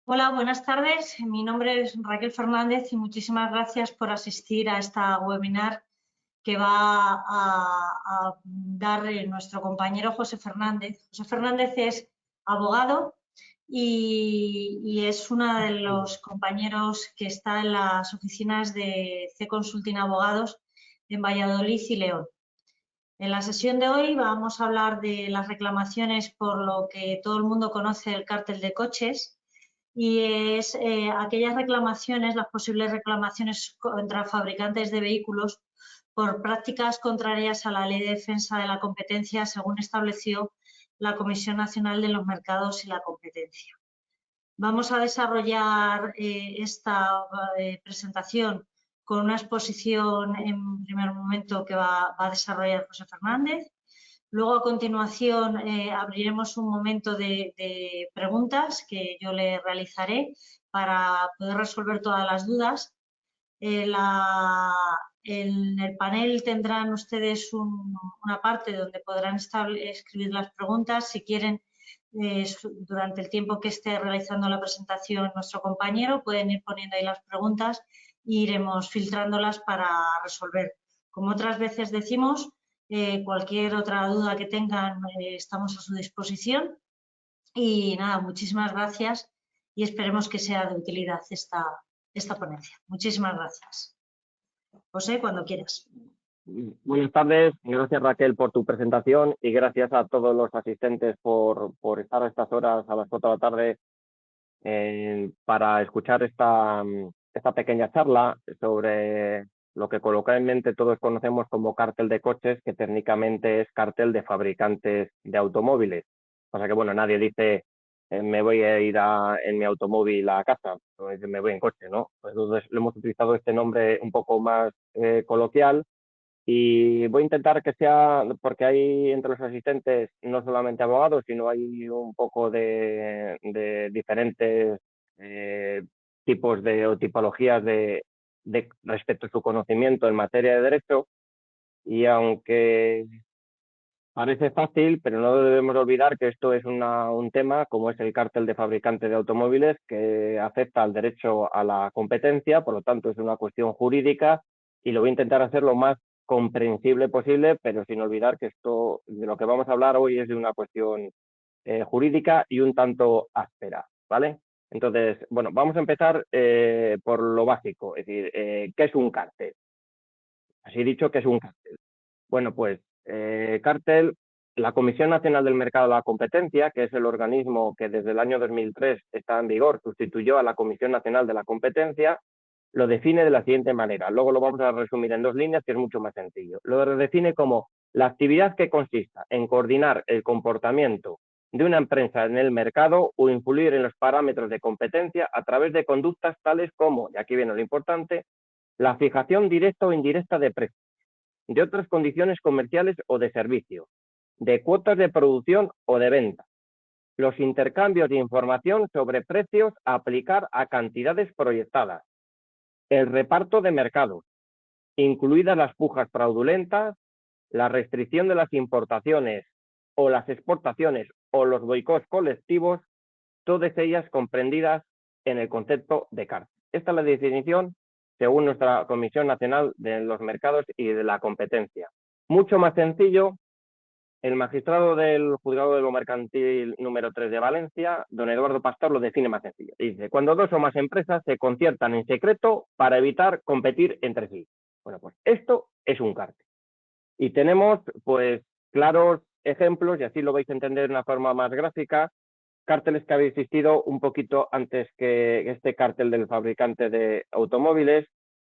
Hola, buenas tardes. Mi nombre es Raquel Fernández y muchísimas gracias por asistir a esta webinar que va a dar nuestro compañero José Fernández. José Fernández es abogado y es uno de los compañeros que está en las oficinas de C Consulting Abogados en Valladolid y León. En la sesión de hoy vamos a hablar de las reclamaciones por lo que todo el mundo conoce el cártel de coches y es aquellas reclamaciones, las posibles reclamaciones contra fabricantes de vehículos por prácticas contrarias a la Ley de Defensa de la Competencia según estableció la Comisión Nacional de los Mercados y la Competencia. Vamos a desarrollar esta presentación con una exposición en primer momento que va a desarrollar José Fernández. Luego, a continuación, abriremos un momento de preguntas que yo le realizaré para poder resolver todas las dudas. En el panel tendrán ustedes una parte donde podrán escribir las preguntas. Si quieren, durante el tiempo que esté realizando la presentación nuestro compañero, pueden ir poniendo ahí las preguntas e iremos filtrándolas para resolver. Como otras veces decimos, cualquier otra duda que tengan, estamos a su disposición. Y nada, muchísimas gracias y esperemos que sea de utilidad esta ponencia. Muchísimas gracias. José, cuando quieras. Buenas tardes, gracias Raquel por tu presentación y gracias a todos los asistentes por estar a estas horas, a las 4 de la tarde, para escuchar esta pequeña charla sobre lo que coloquialmente todos conocemos como cártel de coches, que técnicamente es cártel de fabricantes de automóviles. O sea que, bueno, nadie dice me voy a ir en mi automóvil a casa, me voy en coche, ¿no? Pues entonces le hemos utilizado este nombre un poco más coloquial. Y voy a intentar que sea, porque hay entre los asistentes no solamente abogados, sino hay un poco de diferentes tipos o tipologías de respecto a su conocimiento en materia de derecho. Y aunque parece fácil, pero no debemos olvidar que esto es un tema, como es el cártel de fabricantes de automóviles, que afecta al derecho a la competencia, por lo tanto es una cuestión jurídica y lo voy a intentar hacer lo más comprensible posible, pero sin olvidar que esto de lo que vamos a hablar hoy es de una cuestión jurídica y un tanto áspera, ¿vale? Entonces, bueno, vamos a empezar por lo básico, es decir, ¿qué es un cártel? Así dicho, ¿qué es un cártel? Bueno, pues cártel, la Comisión Nacional del Mercado de la Competencia, que es el organismo que desde el año 2003 está en vigor, sustituyó a la Comisión Nacional de la Competencia, lo define de la siguiente manera. Luego lo vamos a resumir en 2 líneas, que es mucho más sencillo. Lo define como la actividad que consista en coordinar el comportamiento de una empresa en el mercado o influir en los parámetros de competencia a través de conductas tales como, y aquí viene lo importante, la fijación directa o indirecta de precios, de otras condiciones comerciales o de servicio, de cuotas de producción o de venta, los intercambios de información sobre precios a aplicar a cantidades proyectadas, el reparto de mercados, incluidas las pujas fraudulentas, la restricción de las importaciones o las exportaciones o los boicots colectivos, todas ellas comprendidas en el concepto de cártel. Esta es la definición según nuestra Comisión Nacional de los Mercados y de la Competencia. Mucho más sencillo, el magistrado del Juzgado de lo Mercantil número 3 de Valencia, don Eduardo Pastor, lo define más sencillo. Dice, cuando dos o más empresas se conciertan en secreto para evitar competir entre sí. Bueno, pues esto es un cártel. Y tenemos, pues, claros ejemplos, y así lo vais a entender de una forma más gráfica, cárteles que habían existido un poquito antes que este cártel del fabricante de automóviles,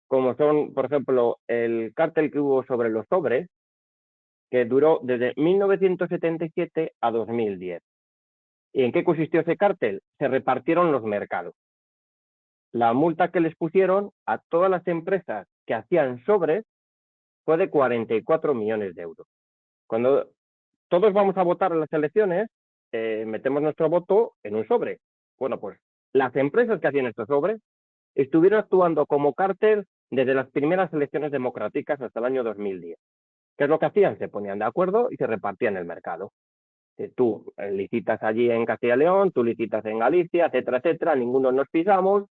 como son, por ejemplo, el cártel que hubo sobre los sobres, que duró desde 1977 a 2010. ¿Y en qué consistió ese cártel? Se repartieron los mercados. La multa que les pusieron a todas las empresas que hacían sobres fue de 44 millones de euros. Cuando todos vamos a votar en las elecciones, metemos nuestro voto en un sobre. Bueno, pues las empresas que hacían estos sobres estuvieron actuando como cártel desde las primeras elecciones democráticas hasta el año 2010. ¿Qué es lo que hacían? Se ponían de acuerdo y se repartían el mercado. Tú licitas allí en Castilla y León, tú licitas en Galicia, etcétera, etcétera, ninguno nos pisamos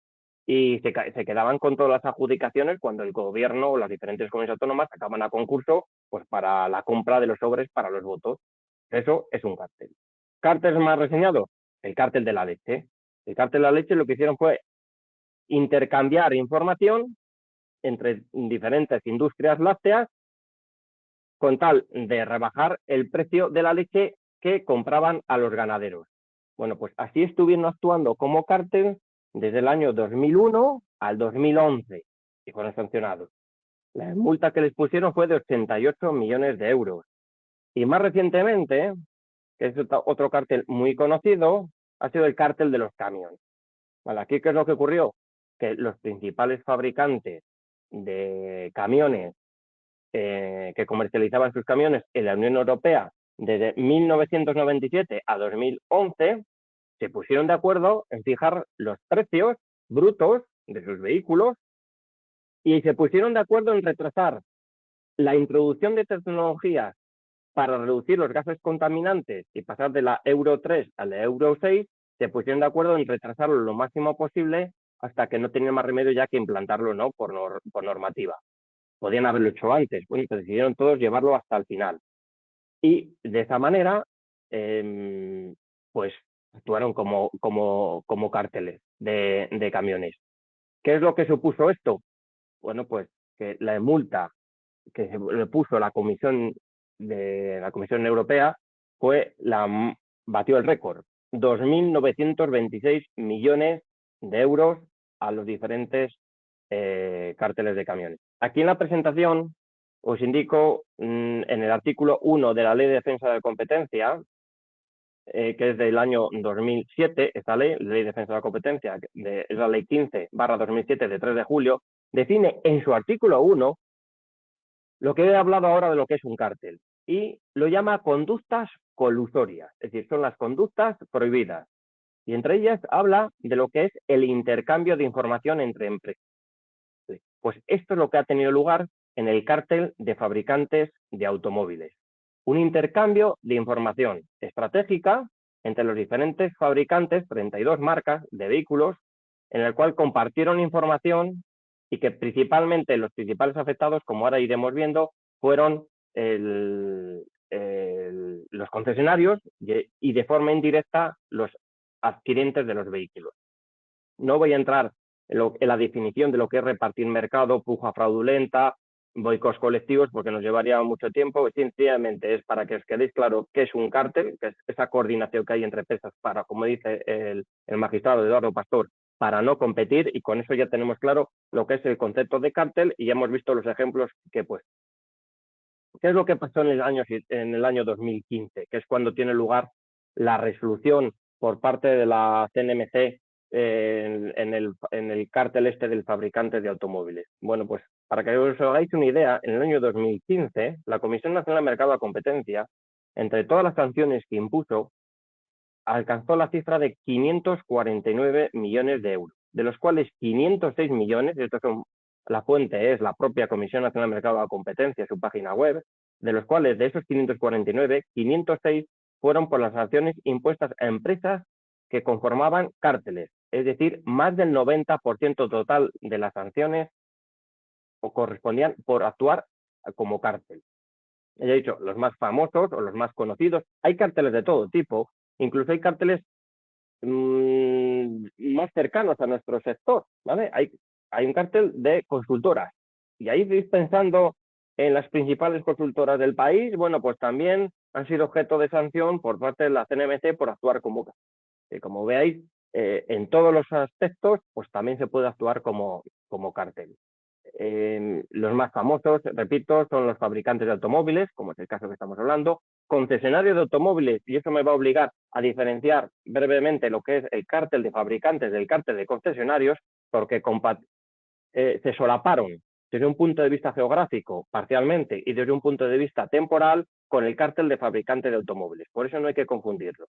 y se quedaban con todas las adjudicaciones cuando el gobierno o las diferentes comunidades autónomas sacaban a concurso pues para la compra de los sobres para los votos. Eso es un cártel. ¿Cártel más reseñado? El cártel de la leche. El cártel de la leche lo que hicieron fue intercambiar información entre diferentes industrias lácteas con tal de rebajar el precio de la leche que compraban a los ganaderos. Bueno, pues así estuvieron actuando como cártel desde el año 2001 al 2011 y fueron sancionados. La multa que les pusieron fue de 88 millones de euros. Y más recientemente, que es otro cártel muy conocido, ha sido el cártel de los camiones. Vale, aquí, ¿qué es lo que ocurrió? Que los principales fabricantes de camiones que comercializaban sus camiones en la Unión Europea desde 1997 a 2011 se pusieron de acuerdo en fijar los precios brutos de sus vehículos y se pusieron de acuerdo en retrasar la introducción de tecnologías para reducir los gases contaminantes y pasar de la Euro 3 a la Euro 6, se pusieron de acuerdo en retrasarlo lo máximo posible hasta que no tenían más remedio ya que implantarlo, ¿no? por normativa. Podían haberlo hecho antes, bueno, pues decidieron todos llevarlo hasta el final. Y de esa manera, pues actuaron como cárteles de camiones. ¿Qué es lo que supuso esto? Bueno, pues que la multa que le puso la Comisión Europea batió el récord, 2.926 millones de euros a los diferentes cárteles de camiones. Aquí en la presentación os indico en el artículo 1 de la Ley de Defensa de la Competencia, que es del año 2007, esta ley de Defensa de la Competencia, es la ley 15/2007 de 3 de julio, define en su artículo 1 lo que he hablado ahora de lo que es un cártel y lo llama conductas colusorias, es decir, son las conductas prohibidas. Y entre ellas habla de lo que es el intercambio de información entre empresas. Pues esto es lo que ha tenido lugar en el cártel de fabricantes de automóviles. Un intercambio de información estratégica entre los diferentes fabricantes, 32 marcas de vehículos, en el cual compartieron información y que principalmente los principales afectados, como ahora iremos viendo, fueron los concesionarios y de forma indirecta los adquirientes de los vehículos. No voy a entrar en la definición de lo que es repartir mercado, puja fraudulenta, boicots colectivos, porque nos llevaría mucho tiempo. Sencillamente es para que os quedéis claro qué es un cártel, que es esa coordinación que hay entre empresas para, como dice el magistrado Eduardo Pastor, para no competir, y con eso ya tenemos claro lo que es el concepto de cártel y ya hemos visto los ejemplos que pues. ¿Qué es lo que pasó en el año 2015? Que es cuando tiene lugar la resolución por parte de la CNMC en el cártel este del fabricante de automóviles. Bueno, pues para que os hagáis una idea, en el año 2015 la Comisión Nacional de Mercado de Competencia, entre todas las sanciones que impuso, alcanzó la cifra de 549 millones de euros, de los cuales 506 millones, la fuente es la propia Comisión Nacional de Mercado de Competencia, su página web, de los cuales de esos 549, 506 fueron por las sanciones impuestas a empresas que conformaban cárteles, es decir, más del 90% total de las sanciones correspondían por actuar como cártel. Ya he dicho, los más famosos o los más conocidos, hay cárteles de todo tipo, incluso hay cárteles más cercanos a nuestro sector, ¿vale? Hay un cártel de consultoras y ahí estáis pensando en las principales consultoras del país, bueno, pues también han sido objeto de sanción por parte de la CNMC por actuar como veáis, en todos los aspectos, pues también se puede actuar como cártel. Los más famosos, repito, son los fabricantes de automóviles, como es el caso que estamos hablando, concesionarios de automóviles, y eso me va a obligar a diferenciar brevemente lo que es el cártel de fabricantes del cártel de concesionarios, porque se solaparon desde un punto de vista geográfico parcialmente y desde un punto de vista temporal con el cártel de fabricantes de automóviles. Por eso no hay que confundirlo.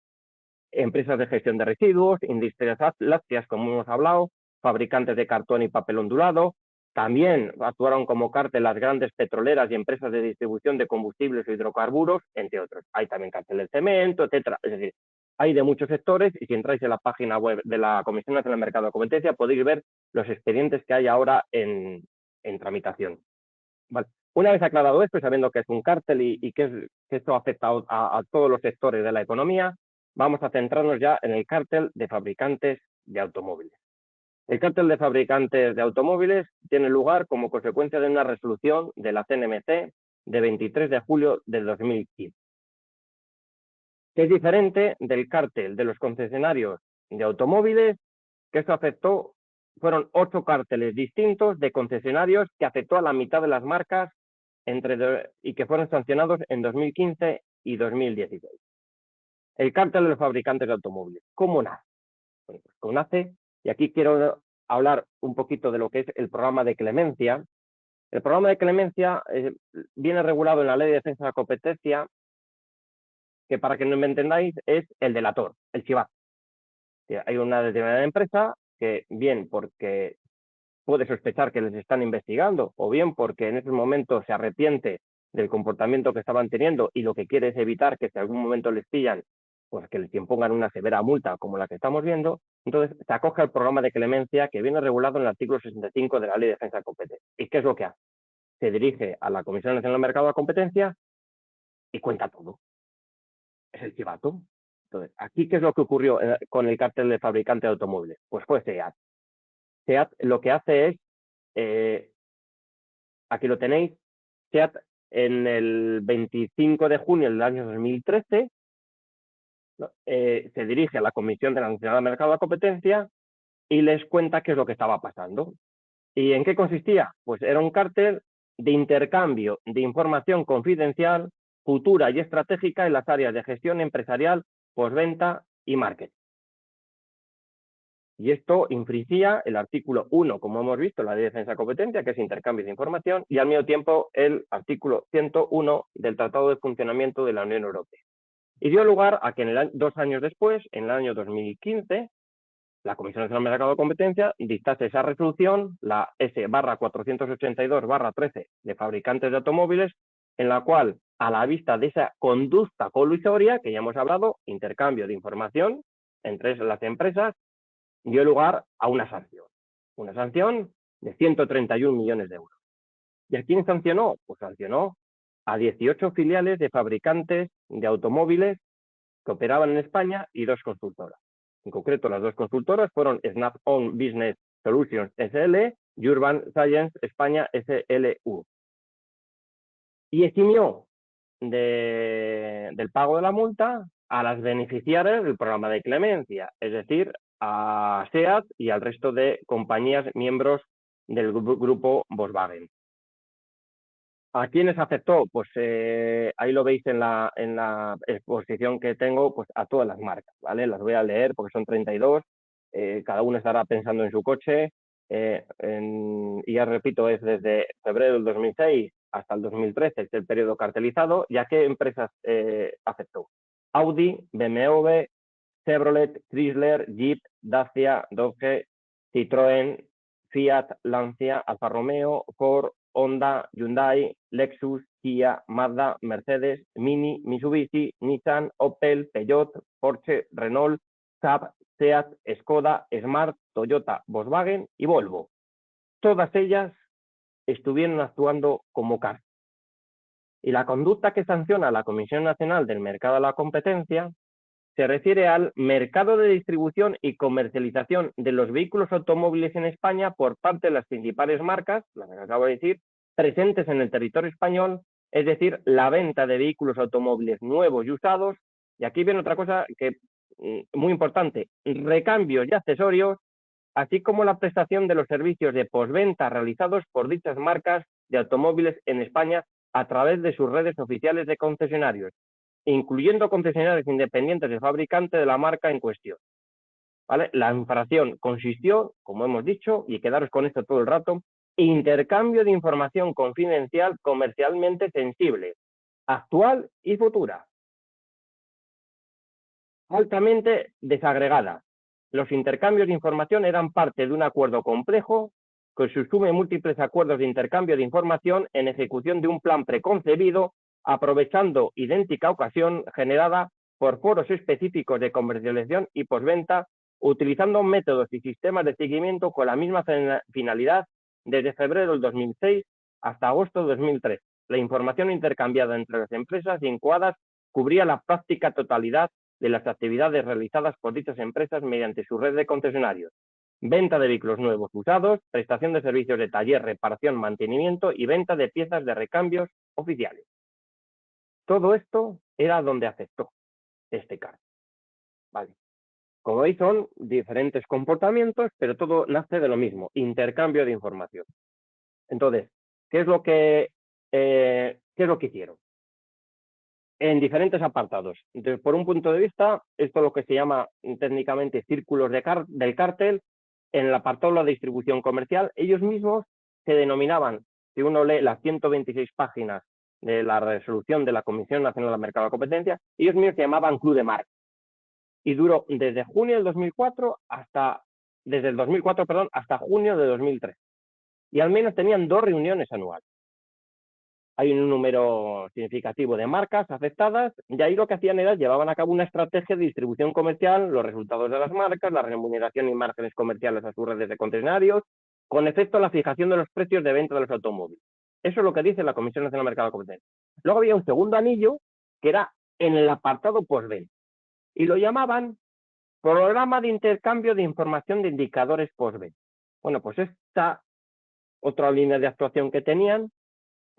Empresas de gestión de residuos, industrias lácteas, como hemos hablado, fabricantes de cartón y papel ondulado, También actuaron como cártel las grandes petroleras y empresas de distribución de combustibles e hidrocarburos, entre otros. Hay también cártel del cemento, etcétera. Es decir, hay de muchos sectores y si entráis en la página web de la Comisión Nacional del Mercado de Competencia podéis ver los expedientes que hay ahora en tramitación. Vale. Una vez aclarado esto y sabiendo que es un cártel y que esto afecta a todos los sectores de la economía, vamos a centrarnos ya en el cártel de fabricantes de automóviles. El cártel de fabricantes de automóviles tiene lugar como consecuencia de una resolución de la CNMC de 23 de julio del 2015, que es diferente del cártel de los concesionarios de automóviles, que esto afectó, fueron 8 cárteles distintos de concesionarios que afectó a la mitad de las marcas y que fueron sancionados en 2015 y 2016. El cártel de los fabricantes de automóviles, ¿cómo nace? Bueno, pues ¿cómo nace? Y aquí quiero hablar un poquito de lo que es el programa de clemencia. El programa de clemencia viene regulado en la Ley de Defensa de la Competencia, que para que no me entendáis es el delator, el chivato. Hay una determinada empresa que bien porque puede sospechar que les están investigando o bien porque en ese momento se arrepiente del comportamiento que estaban teniendo y lo que quiere es evitar que si en algún momento les pillan, pues que les impongan una severa multa como la que estamos viendo, entonces se acoge al programa de clemencia que viene regulado en el artículo 65 de la Ley de Defensa de Competencia. ¿Y qué es lo que hace? Se dirige a la Comisión Nacional del Mercado de Competencia y cuenta todo. Es el chivato. Entonces, aquí, ¿qué es lo que ocurrió con el cártel de fabricante de automóviles? Pues fue SEAT. SEAT lo que hace es, aquí lo tenéis, SEAT en el 25 de junio del año 2013 se dirige a la Comisión de la Nacional del Mercado de Competencia y les cuenta qué es lo que estaba pasando. ¿Y en qué consistía? Pues era un cártel de intercambio de información confidencial, futura y estratégica en las áreas de gestión empresarial, postventa y marketing. Y esto infringía el artículo 1, como hemos visto, la Ley de Defensa de Competencia, que es intercambio de información, y al mismo tiempo el artículo 101 del Tratado de Funcionamiento de la Unión Europea. Y dio lugar a que 2 años después, en el año 2015, la Comisión Nacional del Mercado de Competencia dictase esa resolución, la S/482/13 de fabricantes de automóviles, en la cual, a la vista de esa conducta colusoria, que ya hemos hablado, intercambio de información entre las empresas, dio lugar a una sanción de 131 millones de euros. ¿Y a quién sancionó? Pues sancionó a 18 filiales de fabricantes de automóviles que operaban en España y 2 consultoras. En concreto, las 2 consultoras fueron Snap-on Business Solutions SL y Urban Science España SLU. Y eximió del pago de la multa a las beneficiarias del programa de clemencia, es decir, a SEAT y al resto de compañías miembros del grupo Volkswagen. ¿A quiénes afectó? Pues ahí lo veis en la exposición que tengo, pues a todas las marcas, ¿vale? Las voy a leer porque son 32, cada uno estará pensando en su coche, y ya repito, es desde febrero del 2006 hasta el 2013, es el periodo cartelizado. ¿Y a qué empresas afectó? Audi, BMW, Chevrolet, Chrysler, Jeep, Dacia, Dodge, Citroën, Fiat, Lancia, Alfa Romeo, Ford, Honda, Hyundai, Lexus, Kia, Mazda, Mercedes, Mini, Mitsubishi, Nissan, Opel, Peugeot, Porsche, Renault, Saab, Seat, Skoda, Smart, Toyota, Volkswagen y Volvo. Todas ellas estuvieron actuando como cártel. Y la conducta que sanciona la Comisión Nacional del Mercado de la Competencia se refiere al mercado de distribución y comercialización de los vehículos automóviles en España por parte de las principales marcas, las que acabo de decir, presentes en el territorio español, es decir, la venta de vehículos automóviles nuevos y usados. Y aquí viene otra cosa que muy importante, recambios y accesorios, así como la prestación de los servicios de postventa realizados por dichas marcas de automóviles en España a través de sus redes oficiales de concesionarios, incluyendo concesionarios independientes de fabricante de la marca en cuestión. ¿Vale? La infracción consistió, como hemos dicho, y quedaros con esto todo el rato, intercambio de información confidencial comercialmente sensible, actual y futura. Altamente desagregada. Los intercambios de información eran parte de un acuerdo complejo que subsume múltiples acuerdos de intercambio de información en ejecución de un plan preconcebido, aprovechando idéntica ocasión generada por foros específicos de comercialización y postventa, utilizando métodos y sistemas de seguimiento con la misma finalidad desde febrero del 2006 hasta agosto de 2003. La información intercambiada entre las empresas incoadas cubría la práctica totalidad de las actividades realizadas por dichas empresas mediante su red de concesionarios: venta de vehículos nuevos usados, prestación de servicios de taller, reparación, mantenimiento y venta de piezas de recambios oficiales. Todo esto era donde afectó este caso. Vale. Como veis, son diferentes comportamientos, pero todo nace de lo mismo: intercambio de información. Entonces, ¿qué es lo que hicieron? En diferentes apartados. Entonces, por un punto de vista, esto es lo que se llama técnicamente círculos del cártel. En el apartado de la distribución comercial, ellos mismos se denominaban, si uno lee las 126 páginas de la resolución de la Comisión Nacional del Mercado de la Competencia, ellos mismos se llamaban Club de Marcas. Y duró desde junio del 2004 hasta junio de 2003. Y al menos tenían 2 reuniones anuales. Hay un número significativo de marcas afectadas, y ahí lo que hacían era llevaban a cabo una estrategia de distribución comercial, los resultados de las marcas, la remuneración y márgenes comerciales a sus redes de concesionarios, con efecto a la fijación de los precios de venta de los automóviles. Eso es lo que dice la Comisión Nacional del Mercado de Competencia. Luego había un segundo anillo que era en el apartado postventa, y lo llamaban Programa de Intercambio de Información de Indicadores Postventa. Bueno, pues esta otra línea de actuación que tenían,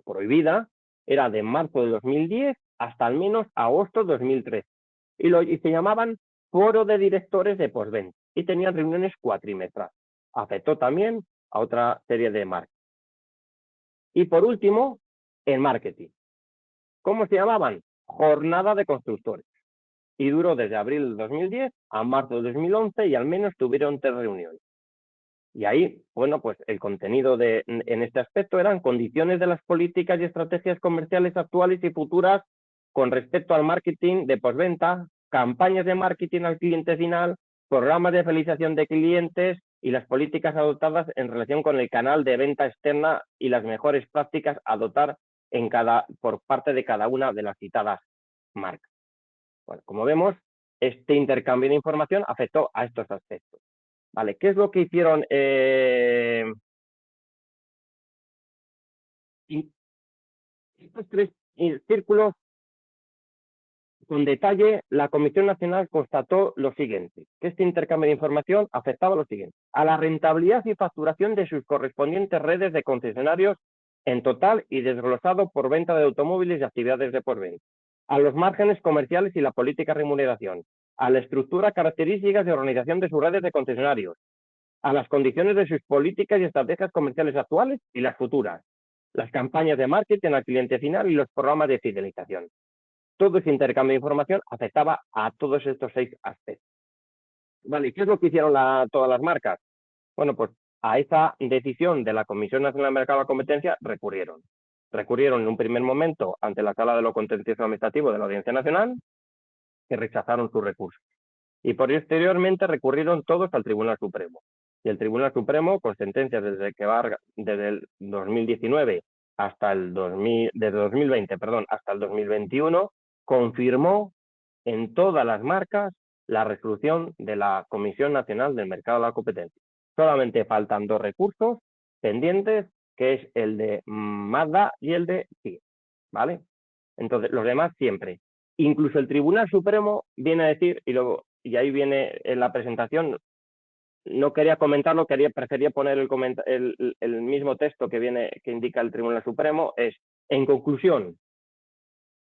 prohibida, era de marzo de 2010 hasta al menos agosto de 2003. Y se llamaban Foro de Directores de Postventa y tenían reuniones cuatrimestrales. Afectó también a otra serie de marcas. Y por último, el marketing. ¿Cómo se llamaban? Jornada de Constructores. Y duró desde abril de 2010 a marzo de 2011 y al menos tuvieron 3 reuniones. Y ahí, bueno, pues el contenido en este aspecto eran condiciones de las políticas y estrategias comerciales actuales y futuras con respecto al marketing de postventa, campañas de marketing al cliente final, programas de fidelización de clientes y las políticas adoptadas en relación con el canal de venta externa y las mejores prácticas a adoptar por parte de cada una de las citadas marcas. Bueno, como vemos, este intercambio de información afectó a estos aspectos. Vale, ¿qué es lo que hicieron? Estos 3 círculos, con detalle, la Comisión Nacional constató lo siguiente: que este intercambio de información afectaba lo siguiente: a la rentabilidad y facturación de sus correspondientes redes de concesionarios en total y desglosado por venta de automóviles y actividades de postventa, a los márgenes comerciales y la política de remuneración, a la estructura, características de organización de sus redes de concesionarios, a las condiciones de sus políticas y estrategias comerciales actuales y las futuras, las campañas de marketing al cliente final y los programas de fidelización. Todo ese intercambio de información afectaba a todos estos 6 aspectos. Vale, ¿qué es lo que hicieron todas las marcas? Bueno, pues a esa decisión de la Comisión Nacional del Mercado de la Competencia recurrieron. Recurrieron en un primer momento ante la Sala de lo Contencioso Administrativo de la Audiencia Nacional, que rechazaron sus recursos. Y posteriormente recurrieron todos al Tribunal Supremo. Y el Tribunal Supremo, con sentencias desde el 2019 desde 2020, hasta el 2021, confirmó en todas las marcas la resolución de la Comisión Nacional del Mercado de la Competencia. Solamente faltan 2 recursos pendientes, que es el de Mazda y el de Kia, ¿vale? Entonces, los demás siempre. Incluso el Tribunal Supremo viene a decir, y ahí viene en la presentación, no quería comentarlo, prefería poner el mismo texto que indica el Tribunal Supremo, es: en conclusión,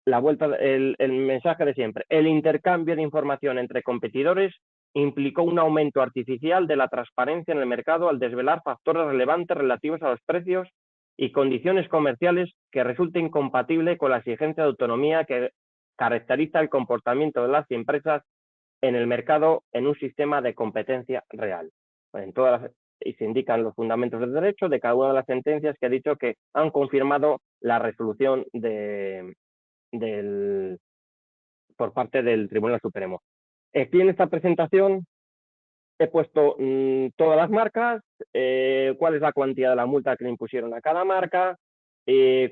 el mensaje de siempre: el intercambio de información entre competidores implicó un aumento artificial de la transparencia en el mercado al desvelar factores relevantes relativos a los precios y condiciones comerciales que resulta incompatible con la exigencia de autonomía que caracteriza el comportamiento de las empresas en el mercado en un sistema de competencia real. Y se indican los fundamentos del derecho de cada una de las sentencias que ha dicho que han confirmado la resolución por parte del Tribunal Supremo. Aquí en esta presentación he puesto todas las marcas, cuál es la cuantía de la multa que le impusieron a cada marca,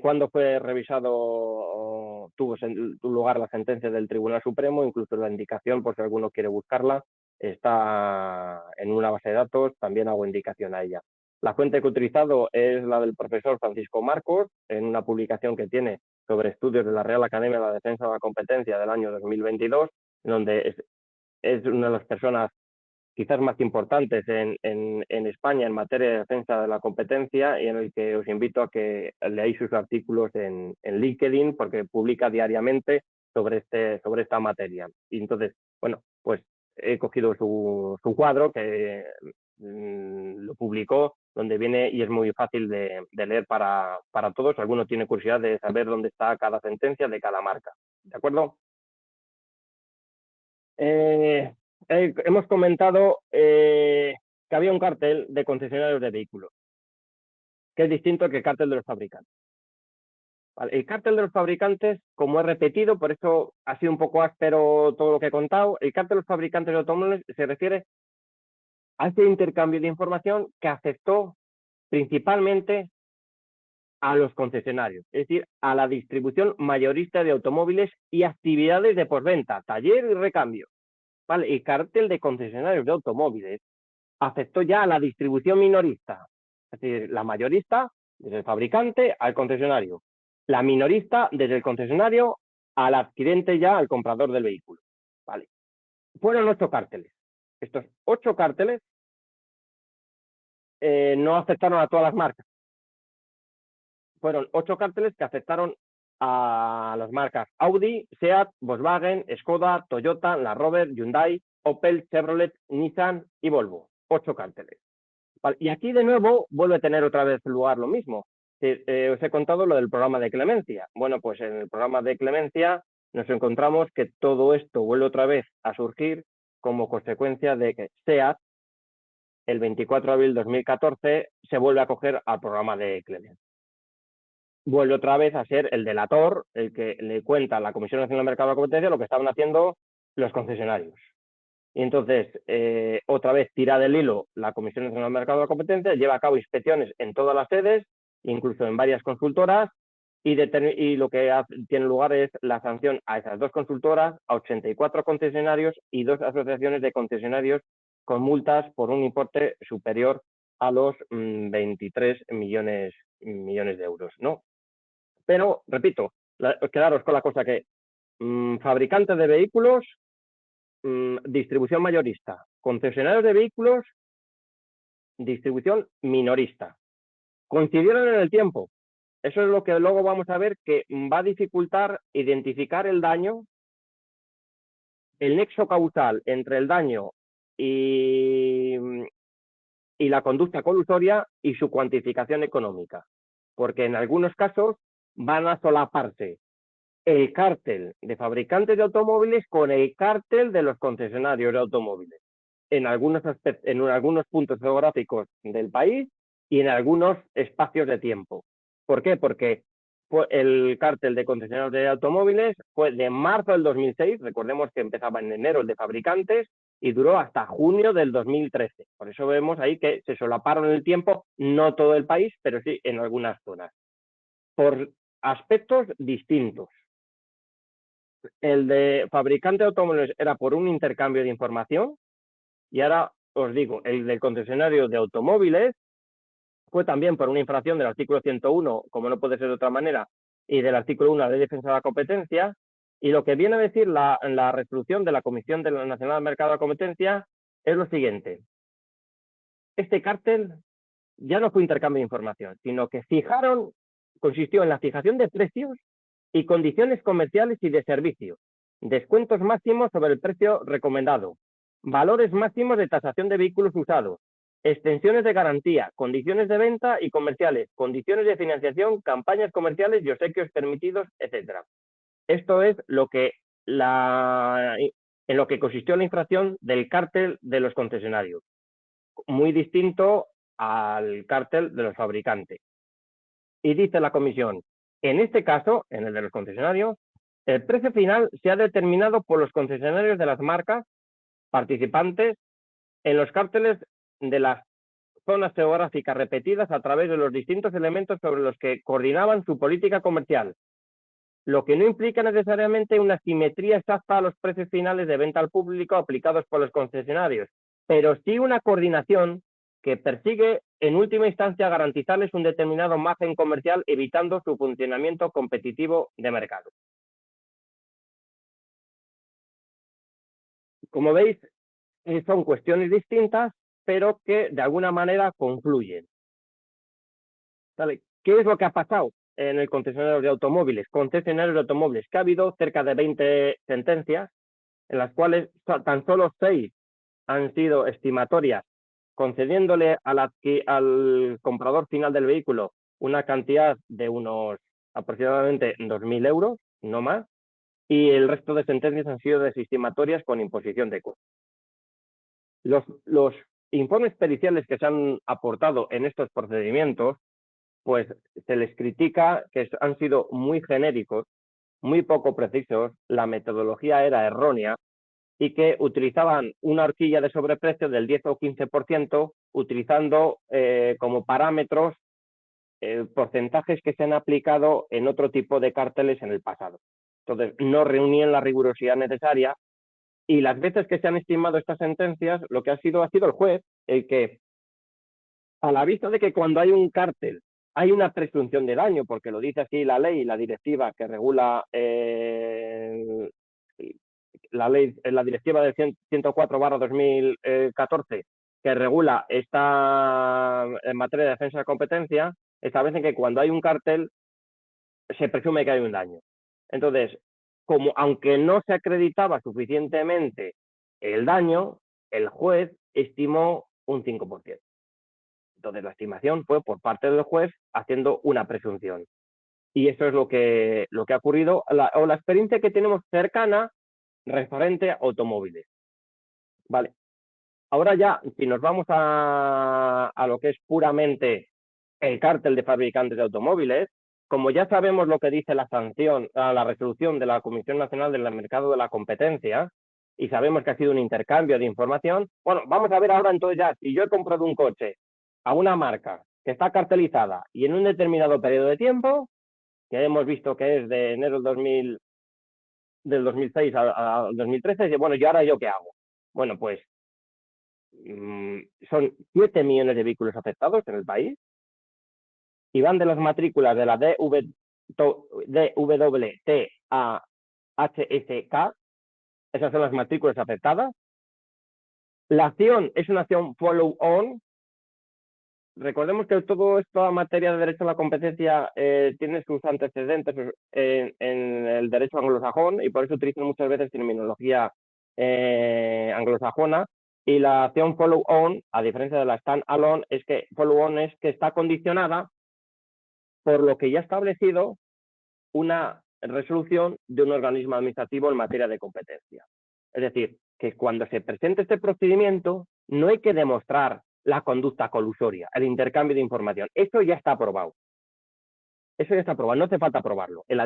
cuándo fue revisado, tuvo lugar la sentencia del Tribunal Supremo, incluso la indicación, por si alguno quiere buscarla, está en una base de datos, también hago indicación a ella. La fuente que he utilizado es la del profesor Francisco Marcos, en una publicación que tiene sobre estudios de la Real Academia de la Defensa de la Competencia del año 2022, donde es una de las personas quizás más importantes en España en materia de defensa de la competencia, y en el que os invito a que leáis sus artículos en LinkedIn, porque publica diariamente sobre esta materia. Y entonces, bueno, pues he cogido su cuadro que lo publicó, donde viene, y es muy fácil de leer para todos. Si alguno tiene curiosidad de saber dónde está cada sentencia de cada marca. ¿De acuerdo? Hemos comentado que había un cartel de concesionarios de vehículos, que es distinto que el cartel de los fabricantes. Vale, el cartel de los fabricantes, como he repetido, por eso ha sido un poco áspero todo lo que he contado, el cartel de los fabricantes de automóviles se refiere a ese intercambio de información que afectó principalmente a los concesionarios, es decir, a la distribución mayorista de automóviles y actividades de postventa, taller y recambio. Vale, el cartel de concesionarios de automóviles afectó ya a la distribución minorista, es decir, la mayorista desde el fabricante al concesionario, la minorista desde el concesionario al adquirente, ya al comprador del vehículo. Vale. Fueron 8 cárteles. Estos 8 cárteles no afectaron a todas las marcas. Fueron 8 cárteles que afectaron a las marcas Audi, Seat, Volkswagen, Skoda, Toyota, Land Rover, Hyundai, Opel, Chevrolet, Nissan y Volvo. 8 cárteles. Vale, y aquí de nuevo vuelve a tener otra vez lugar lo mismo. Os he contado lo del programa de clemencia. Bueno, pues en el programa de clemencia nos encontramos que todo esto vuelve otra vez a surgir como consecuencia de que SEAT, el 24 de abril de 2014, se vuelve a acoger al programa de clemencia. Vuelve otra vez a ser el delator, el que le cuenta a la Comisión Nacional del Mercado de la Competencia lo que estaban haciendo los concesionarios. Y entonces, otra vez tira del hilo la Comisión Nacional del Mercado de la Competencia, lleva a cabo inspecciones en todas las sedes, incluso en varias consultoras, y lo que tiene lugar es la sanción a esas 2 consultoras, a 84 concesionarios y 2 asociaciones de concesionarios con multas por un importe superior a los 23 millones de euros, ¿no? Pero, repito, quedaros con la cosa que fabricantes de vehículos, distribución mayorista, concesionarios de vehículos, distribución minorista. Coincidieron en el tiempo. Eso es lo que luego vamos a ver, que va a dificultar identificar el daño, el nexo causal entre el daño y la conducta colusoria y su cuantificación económica. Porque en algunos casos van a solaparse el cártel de fabricantes de automóviles con el cártel de los concesionarios de automóviles, en algunos puntos geográficos del país y en algunos espacios de tiempo. ¿Por qué? Porque el cártel de concesionarios de automóviles fue de marzo del 2006, recordemos que empezaba en enero el de fabricantes, y duró hasta junio del 2013. Por eso vemos ahí que se solaparon en el tiempo, no todo el país, pero sí en algunas zonas, por aspectos distintos. El de fabricante de automóviles era por un intercambio de información, y ahora os digo, el del concesionario de automóviles fue también por una infracción del artículo 101, como no puede ser de otra manera, y del artículo 1 de la Ley de Defensa de la Competencia. Y lo que viene a decir la resolución de la Comisión Nacional del Mercado de la Competencia es lo siguiente: este cártel ya no fue intercambio de información, sino que consistió en la fijación de precios y condiciones comerciales y de servicio, descuentos máximos sobre el precio recomendado, valores máximos de tasación de vehículos usados, extensiones de garantía, condiciones de venta y comerciales, condiciones de financiación, campañas comerciales y obsequios permitidos, etc. Esto es en lo que consistió la infracción del cártel de los concesionarios, muy distinto al cártel de los fabricantes. Y dice la comisión: en este caso, en el de los concesionarios, el precio final se ha determinado por los concesionarios de las marcas participantes en los cárteles de las zonas geográficas repetidas a través de los distintos elementos sobre los que coordinaban su política comercial, lo que no implica necesariamente una simetría exacta a los precios finales de venta al público aplicados por los concesionarios, pero sí una coordinación que persigue en última instancia garantizarles un determinado margen comercial, evitando su funcionamiento competitivo de mercado. Como veis, son cuestiones distintas, pero que de alguna manera confluyen. ¿Vale? ¿Qué es lo que ha pasado en el concesionario de automóviles? Concesionarios de automóviles, que ha habido cerca de 20 sentencias, en las cuales tan solo 6 han sido estimatorias, concediéndole al comprador final del vehículo una cantidad de unos aproximadamente 2.000 euros, no más, y el resto de sentencias han sido desestimatorias con imposición de costes. Los informes periciales que se han aportado en estos procedimientos, pues se les critica que han sido muy genéricos, muy poco precisos, la metodología era errónea y que utilizaban una horquilla de sobreprecio del 10 o 15%, utilizando como parámetros porcentajes que se han aplicado en otro tipo de cárteles en el pasado. Entonces, no reunían la rigurosidad necesaria, y las veces que se han estimado estas sentencias, lo que ha sido el juez el que, a la vista de que cuando hay un cártel hay una presunción de daño, porque lo dice así la ley y la directiva que regula la directiva del 104/2014, que regula esta en materia de defensa de competencia, establecen que cuando hay un cártel se presume que hay un daño. Entonces, aunque no se acreditaba suficientemente el daño, el juez estimó un 5%. Entonces, la estimación fue por parte del juez haciendo una presunción. Y eso es lo que ha ocurrido, o la experiencia que tenemos cercana referente a automóviles. Vale. Ahora ya, si nos vamos a lo que es puramente el cártel de fabricantes de automóviles, como ya sabemos lo que dice la sanción, la resolución de la Comisión Nacional del Mercado de la Competencia, y sabemos que ha sido un intercambio de información, bueno, vamos a ver ahora entonces ya, si yo he comprado un coche a una marca que está cartelizada y en un determinado periodo de tiempo, que hemos visto que es de enero del 2006 al 2013, bueno, ¿y ahora yo qué hago? Bueno, pues son 7 millones de vehículos afectados en el país y van de las matrículas de la DWTAHSK, esas son las matrículas afectadas. La acción es una acción follow-on. Recordemos que todo esto a materia de derecho a la competencia tiene sus antecedentes en el derecho anglosajón, y por eso utilizan muchas veces terminología anglosajona. Y la acción follow-on, a diferencia de la stand-alone, es que follow-on es que está condicionada por lo que ya ha establecido una resolución de un organismo administrativo en materia de competencia. Es decir, que cuando se presente este procedimiento no hay que demostrar la conducta colusoria, el intercambio de información. Eso ya está aprobado. Eso ya está aprobado, no hace falta probarlo. En la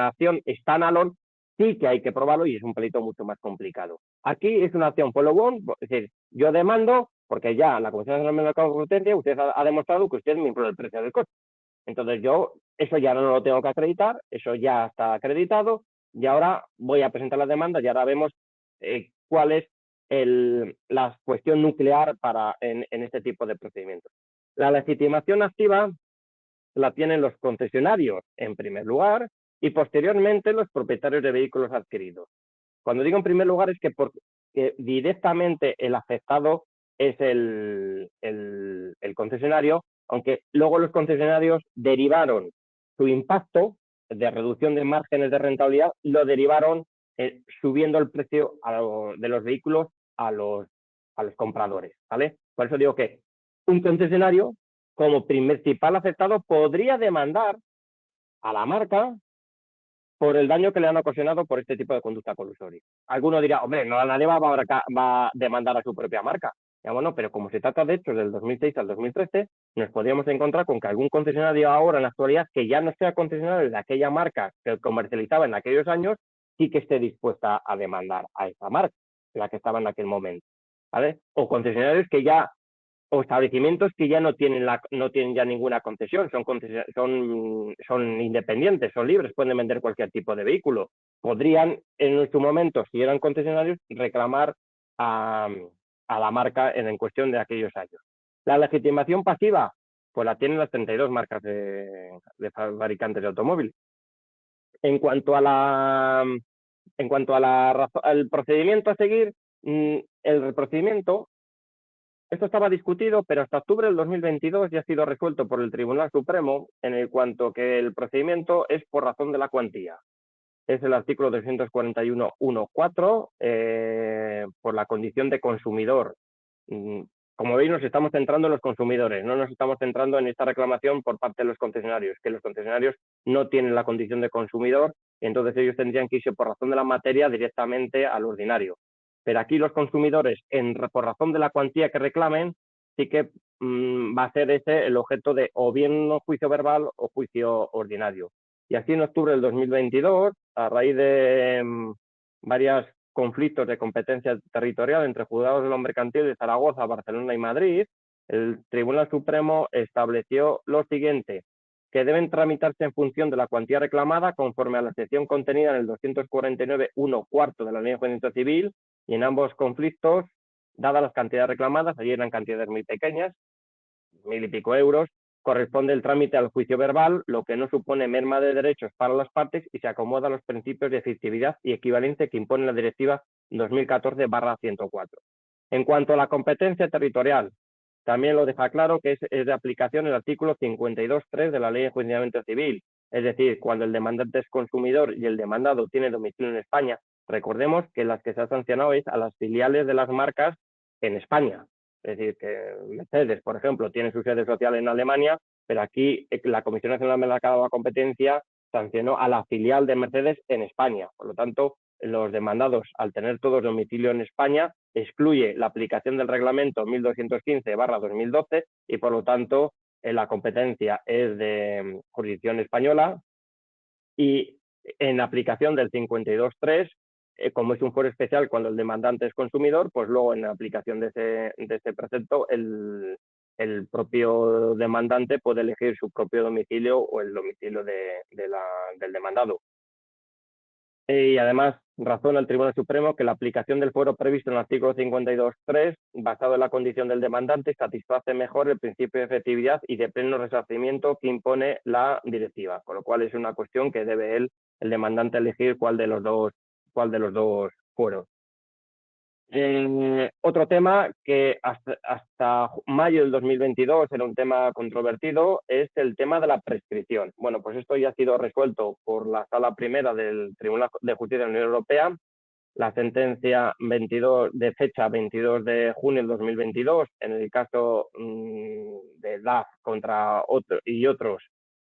acción standalone sí que hay que probarlo y es un pelito mucho más complicado. Aquí es una acción follow-on, es decir, yo demando, porque ya la Comisión Nacional del Mercado de Competencia, usted ha demostrado que usted me infló el precio del coche. Entonces yo eso ya no lo tengo que acreditar, eso ya está acreditado, y ahora voy a presentar la demanda y ahora vemos cuál es la cuestión nuclear en este tipo de procedimientos. La legitimación activa la tienen los concesionarios en primer lugar y posteriormente los propietarios de vehículos adquiridos. Cuando digo en primer lugar es que directamente el afectado es el concesionario, aunque luego los concesionarios derivaron su impacto de reducción de márgenes de rentabilidad, lo derivaron subiendo el precio de los vehículos a los compradores, ¿vale? Por eso digo que un concesionario, como principal afectado, podría demandar a la marca por el daño que le han ocasionado por este tipo de conducta colusoria. Alguno dirá, hombre, no, nadie va a demandar a su propia marca. Ya, bueno, pero como se trata de hechos del 2006 al 2013, nos podríamos encontrar con que algún concesionario ahora, en la actualidad, que ya no sea concesionario de aquella marca que comercializaba en aquellos años, sí que esté dispuesta a demandar a esa marca, la que estaba en aquel momento. ¿vale? O concesionarios que ya, o establecimientos que ya no tienen ya ninguna concesión, son independientes, son libres, pueden vender cualquier tipo de vehículo. Podrían, en su momento, si eran concesionarios, reclamar a la marca en cuestión de aquellos años. La legitimación pasiva, pues la tienen las 32 marcas de fabricantes de automóviles. En cuanto al procedimiento a seguir, el procedimiento, esto estaba discutido, pero hasta octubre del 2022 ya ha sido resuelto por el Tribunal Supremo en el cuanto que el procedimiento es por razón de la cuantía. Es el artículo 241.1.4, por la condición de consumidor. Como veis, nos estamos centrando en los consumidores, no nos estamos centrando en esta reclamación por parte de los concesionarios, que los concesionarios no tienen la condición de consumidor, y entonces ellos tendrían que irse por razón de la materia directamente al ordinario. Pero aquí los consumidores, por razón de la cuantía que reclamen, sí que va a ser ese el objeto de o bien juicio verbal o juicio ordinario. Y así en octubre del 2022, a raíz de varios conflictos de competencia territorial entre juzgados de lo mercantil de Zaragoza, Barcelona y Madrid, el Tribunal Supremo estableció lo siguiente, que deben tramitarse en función de la cuantía reclamada conforme a la sección contenida en el 249.1.4 de la Ley de Enjuiciamiento Civil, y en ambos conflictos, dadas las cantidades reclamadas, allí eran cantidades muy pequeñas, 1.000 y pico euros, corresponde el trámite al juicio verbal, lo que no supone merma de derechos para las partes y se acomoda a los principios de efectividad y equivalencia que impone la Directiva 2014/104. En cuanto a la competencia territorial, también lo deja claro que es de aplicación el artículo 52.3 de la Ley de Enjuiciamiento Civil, es decir, cuando el demandante es consumidor y el demandado tiene domicilio en España. Recordemos que las que se ha sancionado es a las filiales de las marcas en España. Es decir, que Mercedes, por ejemplo, tiene su sede social en Alemania, pero aquí la Comisión Nacional del Mercado de la Competencia sancionó a la filial de Mercedes en España. Por lo tanto, los demandados, al tener todos domicilio en España, excluye la aplicación del reglamento 1215/2012 y, por lo tanto, la competencia es de jurisdicción española y en aplicación del 52.3, como es un foro especial cuando el demandante es consumidor, pues luego en aplicación de ese precepto el propio demandante puede elegir su propio domicilio o el domicilio del demandado. Y además razona el Tribunal Supremo que la aplicación del fuero previsto en el artículo 52.3, basado en la condición del demandante, satisface mejor el principio de efectividad y de pleno resarcimiento que impone la directiva, con lo cual es una cuestión que debe el demandante elegir cuál de los dos fueros. Otro tema que hasta mayo del 2022 era un tema controvertido es el tema de la prescripción. Bueno, pues esto ya ha sido resuelto por la Sala Primera del Tribunal de Justicia de la Unión Europea, la sentencia 22 de fecha 22 de junio del 2022, en el caso de DAF contra otros,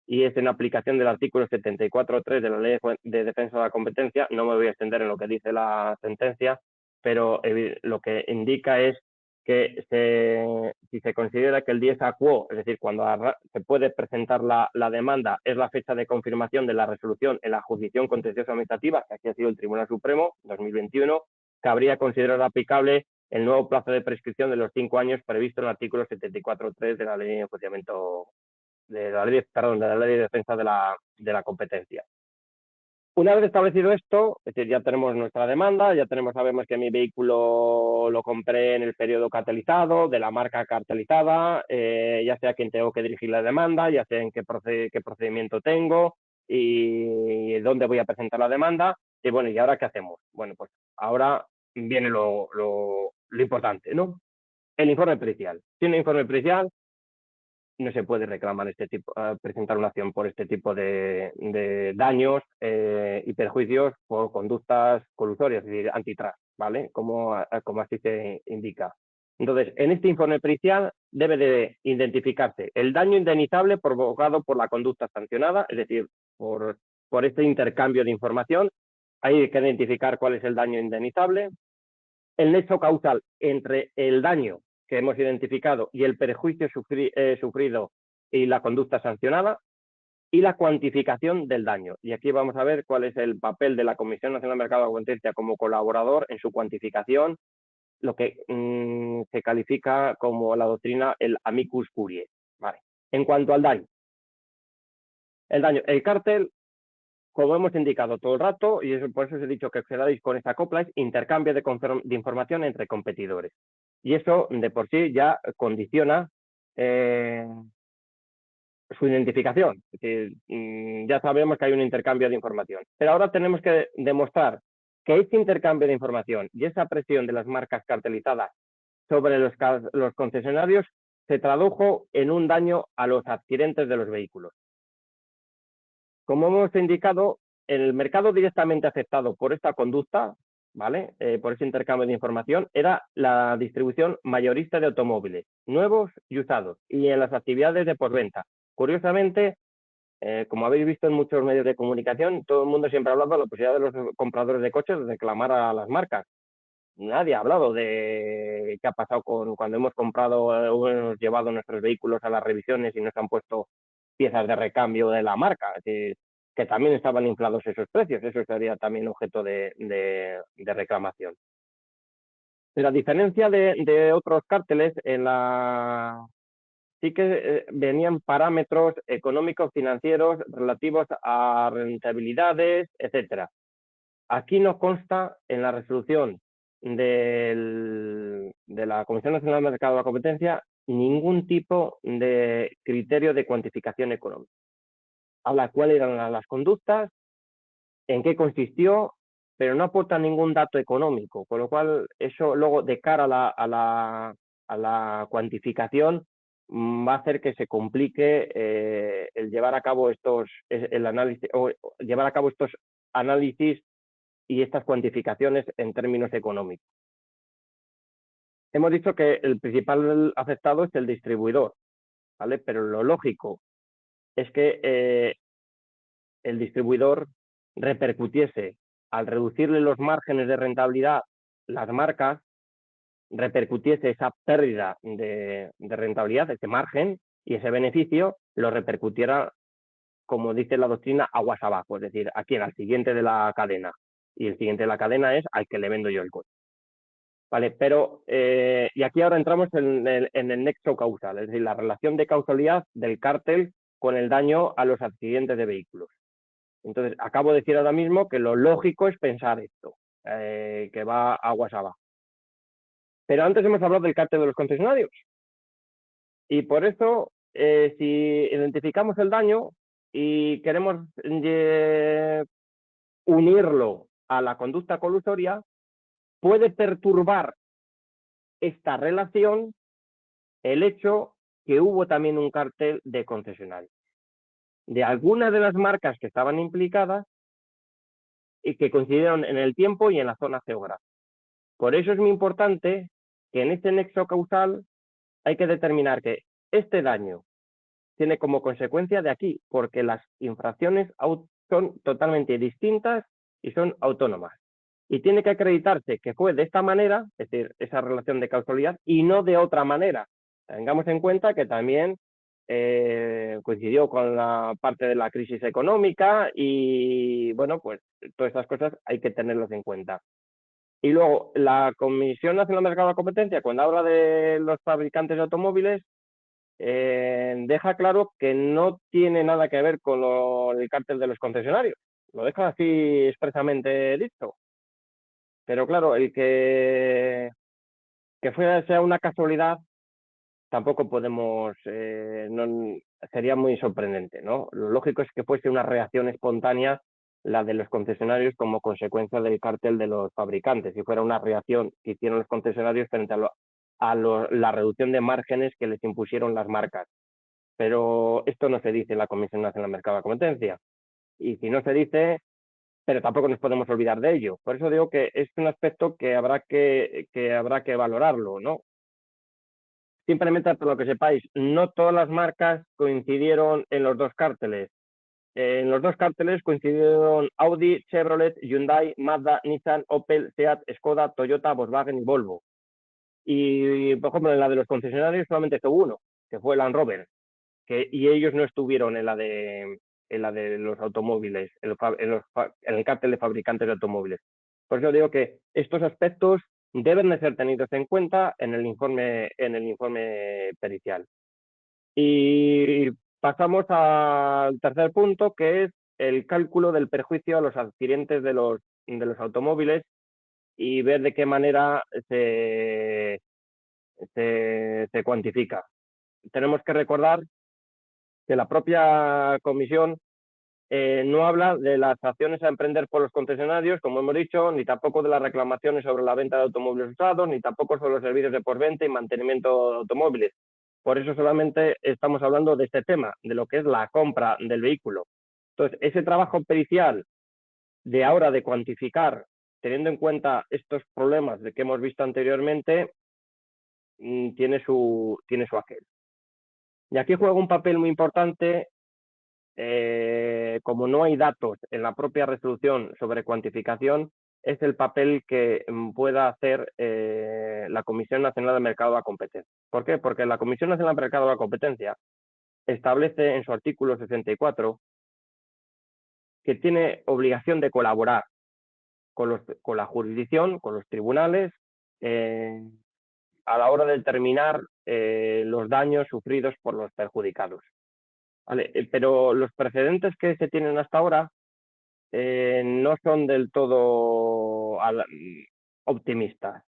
y es en aplicación del artículo 74.3 de la Ley de Defensa de la Competencia. No me voy a extender en lo que dice la sentencia, pero lo que indica es que si se considera que el dies a quo, es decir, cuando se puede presentar la demanda, es la fecha de confirmación de la resolución en la jurisdicción contenciosa administrativa, que aquí ha sido el Tribunal Supremo, 2021, cabría considerar aplicable el nuevo plazo de prescripción de los 5 años previsto en el artículo 74.3 de la Ley de Enjuiciamiento, de la Ley de Defensa de la Competencia. Una vez establecido esto, es decir, ya tenemos nuestra demanda, sabemos que mi vehículo lo compré en el periodo cartelizado, de la marca cartelizada, ya sé a quién tengo que dirigir la demanda, ya sé en qué procedimiento tengo y dónde voy a presentar la demanda. Y bueno, ¿y ahora qué hacemos? Bueno, pues ahora viene lo importante, ¿no? El informe pericial. Sin informe pericial no se puede reclamar presentar una acción por este tipo de daños y perjuicios por conductas colusorias, es decir, antitrust, ¿vale? Como así se indica. Entonces, en este informe pericial debe de identificarse el daño indemnizable provocado por la conducta sancionada, es decir, por este intercambio de información. Hay que identificar cuál es el daño indemnizable, el nexo causal entre el daño que hemos identificado y el perjuicio sufrido y la conducta sancionada, y la cuantificación del daño. Y aquí vamos a ver cuál es el papel de la Comisión Nacional del Mercado de la Competencia como colaborador en su cuantificación lo que se califica como la doctrina el amicus curiae. Vale. En cuanto al daño. El cártel, como hemos indicado todo el rato, y por eso os he dicho que accedáis con esta copla, es intercambio de información entre competidores. Y eso de por sí ya condiciona su identificación. Es decir, ya sabemos que hay un intercambio de información. Pero ahora tenemos que demostrar que ese intercambio de información y esa presión de las marcas cartelizadas sobre los concesionarios se tradujo en un daño a los adquirentes de los vehículos. Como hemos indicado, el mercado directamente afectado por esta conducta, ¿vale? Por ese intercambio de información, era la distribución mayorista de automóviles, nuevos y usados, y en las actividades de postventa. Curiosamente, como habéis visto en muchos medios de comunicación, todo el mundo siempre ha hablado de la posibilidad de los compradores de coches de reclamar a las marcas. Nadie ha hablado de qué ha pasado cuando hemos comprado o hemos llevado nuestros vehículos a las revisiones y nos han puesto piezas de recambio de la marca, que también estaban inflados esos precios. Eso sería también objeto de reclamación. Pero a diferencia de otros cárteles, sí que venían parámetros económicos financieros relativos a rentabilidades, etcétera. Aquí no consta en la resolución de la Comisión Nacional del Mercado de la Competencia ningún tipo de criterio de cuantificación económica. Habla cuáles eran las conductas, en qué consistió, pero no aporta ningún dato económico, con lo cual eso luego de cara a la cuantificación va a hacer que se complique el llevar a cabo el análisis o llevar a cabo estos análisis y estas cuantificaciones en términos económicos. Hemos dicho que el principal afectado es el distribuidor, ¿vale? Pero lo lógico es que el distribuidor repercutiese, al reducirle los márgenes de rentabilidad, las marcas, repercutiese esa pérdida de rentabilidad, ese margen, y ese beneficio lo repercutiera, como dice la doctrina, aguas abajo, es decir, a quien, al siguiente de la cadena. Y el siguiente de la cadena es al que le vendo yo el coche. Vale, pero, y aquí ahora entramos en el nexo causal, es decir, la relación de causalidad del cártel con el daño a los accidentes de vehículos. Entonces, acabo de decir ahora mismo que lo lógico es pensar esto, que va aguas abajo. Pero antes hemos hablado del cártel de los concesionarios. Y por eso, si identificamos el daño y queremos unirlo a la conducta colusoria, puede perturbar esta relación el hecho que hubo también un cártel de concesionarios. De algunas de las marcas que estaban implicadas y que coincidieron en el tiempo y en la zona geográfica. Por eso es muy importante que en este nexo causal hay que determinar que este daño tiene como consecuencia de aquí, porque las infracciones son totalmente distintas y son autónomas. Y tiene que acreditarse que fue de esta manera, es decir, esa relación de causalidad, y no de otra manera. Tengamos en cuenta que también coincidió con la parte de la crisis económica y, bueno, pues todas estas cosas hay que tenerlas en cuenta. Y luego, la Comisión Nacional del Mercado de la Competencia, cuando habla de los fabricantes de automóviles, deja claro que no tiene nada que ver con el cártel de los concesionarios. Lo deja así expresamente dicho. Pero claro, el que sea una casualidad, tampoco podemos, sería muy sorprendente, ¿no? Lo lógico es que fuese una reacción espontánea la de los concesionarios como consecuencia del cártel de los fabricantes, si fuera una reacción que hicieron los concesionarios frente a la reducción de márgenes que les impusieron las marcas. Pero esto no se dice en la Comisión Nacional del Mercado de la Competencia. Y si no se dice, pero tampoco nos podemos olvidar de ello. Por eso digo que es un aspecto que habrá que valorarlo, ¿no? Simplemente para lo que sepáis, no todas las marcas coincidieron en los dos cárteles. En los dos cárteles coincidieron Audi, Chevrolet, Hyundai, Mazda, Nissan, Opel, Seat, Skoda, Toyota, Volkswagen y Volvo. Y, por ejemplo, en la de los concesionarios solamente estuvo uno, que fue Land Rover, y ellos no estuvieron en la de los automóviles, en el cártel de fabricantes de automóviles. Por eso digo que estos aspectos deben de ser tenidos en cuenta en el informe pericial. Y pasamos al tercer punto, que es el cálculo del perjuicio a los adquirientes de los automóviles y ver de qué manera se cuantifica. Tenemos que recordar que la propia comisión no habla de las acciones a emprender por los concesionarios, como hemos dicho, ni tampoco de las reclamaciones sobre la venta de automóviles usados, ni tampoco sobre los servicios de postventa y mantenimiento de automóviles. Por eso solamente estamos hablando de este tema, de lo que es la compra del vehículo. Entonces, ese trabajo pericial de ahora de cuantificar, teniendo en cuenta estos problemas de que hemos visto anteriormente, tiene su aquel. Y aquí juega un papel muy importante, como no hay datos en la propia resolución sobre cuantificación, es el papel que pueda hacer la Comisión Nacional del Mercado de la Competencia. ¿Por qué? Porque la Comisión Nacional del Mercado de la Competencia establece en su artículo 64 que tiene obligación de colaborar con la jurisdicción, con los tribunales, a la hora de determinar los daños sufridos por los perjudicados. ¿Vale? Pero los precedentes que se tienen hasta ahora no son del todo optimistas.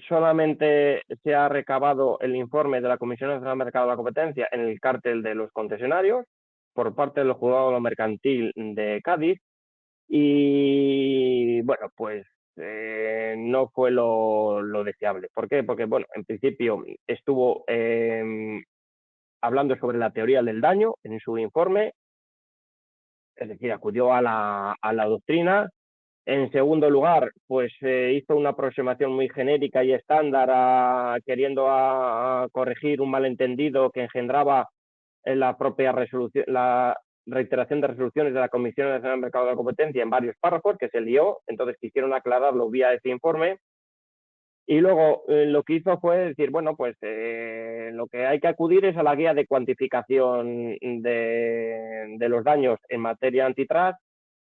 Solamente se ha recabado el informe de la Comisión Nacional del Mercado de la Competencia en el cártel de los concesionarios por parte del Juzgado Mercantil de Cádiz y, bueno, pues no fue lo deseable. ¿Por qué? Porque, bueno, en principio estuvo hablando sobre la teoría del daño en su informe, es decir, acudió a la doctrina. En segundo lugar, pues hizo una aproximación muy genérica y estándar queriendo corregir un malentendido que engendraba en la propia resolución, la reiteración de resoluciones de la Comisión Nacional del Mercado de la Competencia en varios párrafos, que se lió, entonces quisieron aclararlo vía ese informe. Y luego lo que hizo fue decir, bueno, pues lo que hay que acudir es a la guía de cuantificación de los daños en materia antitrust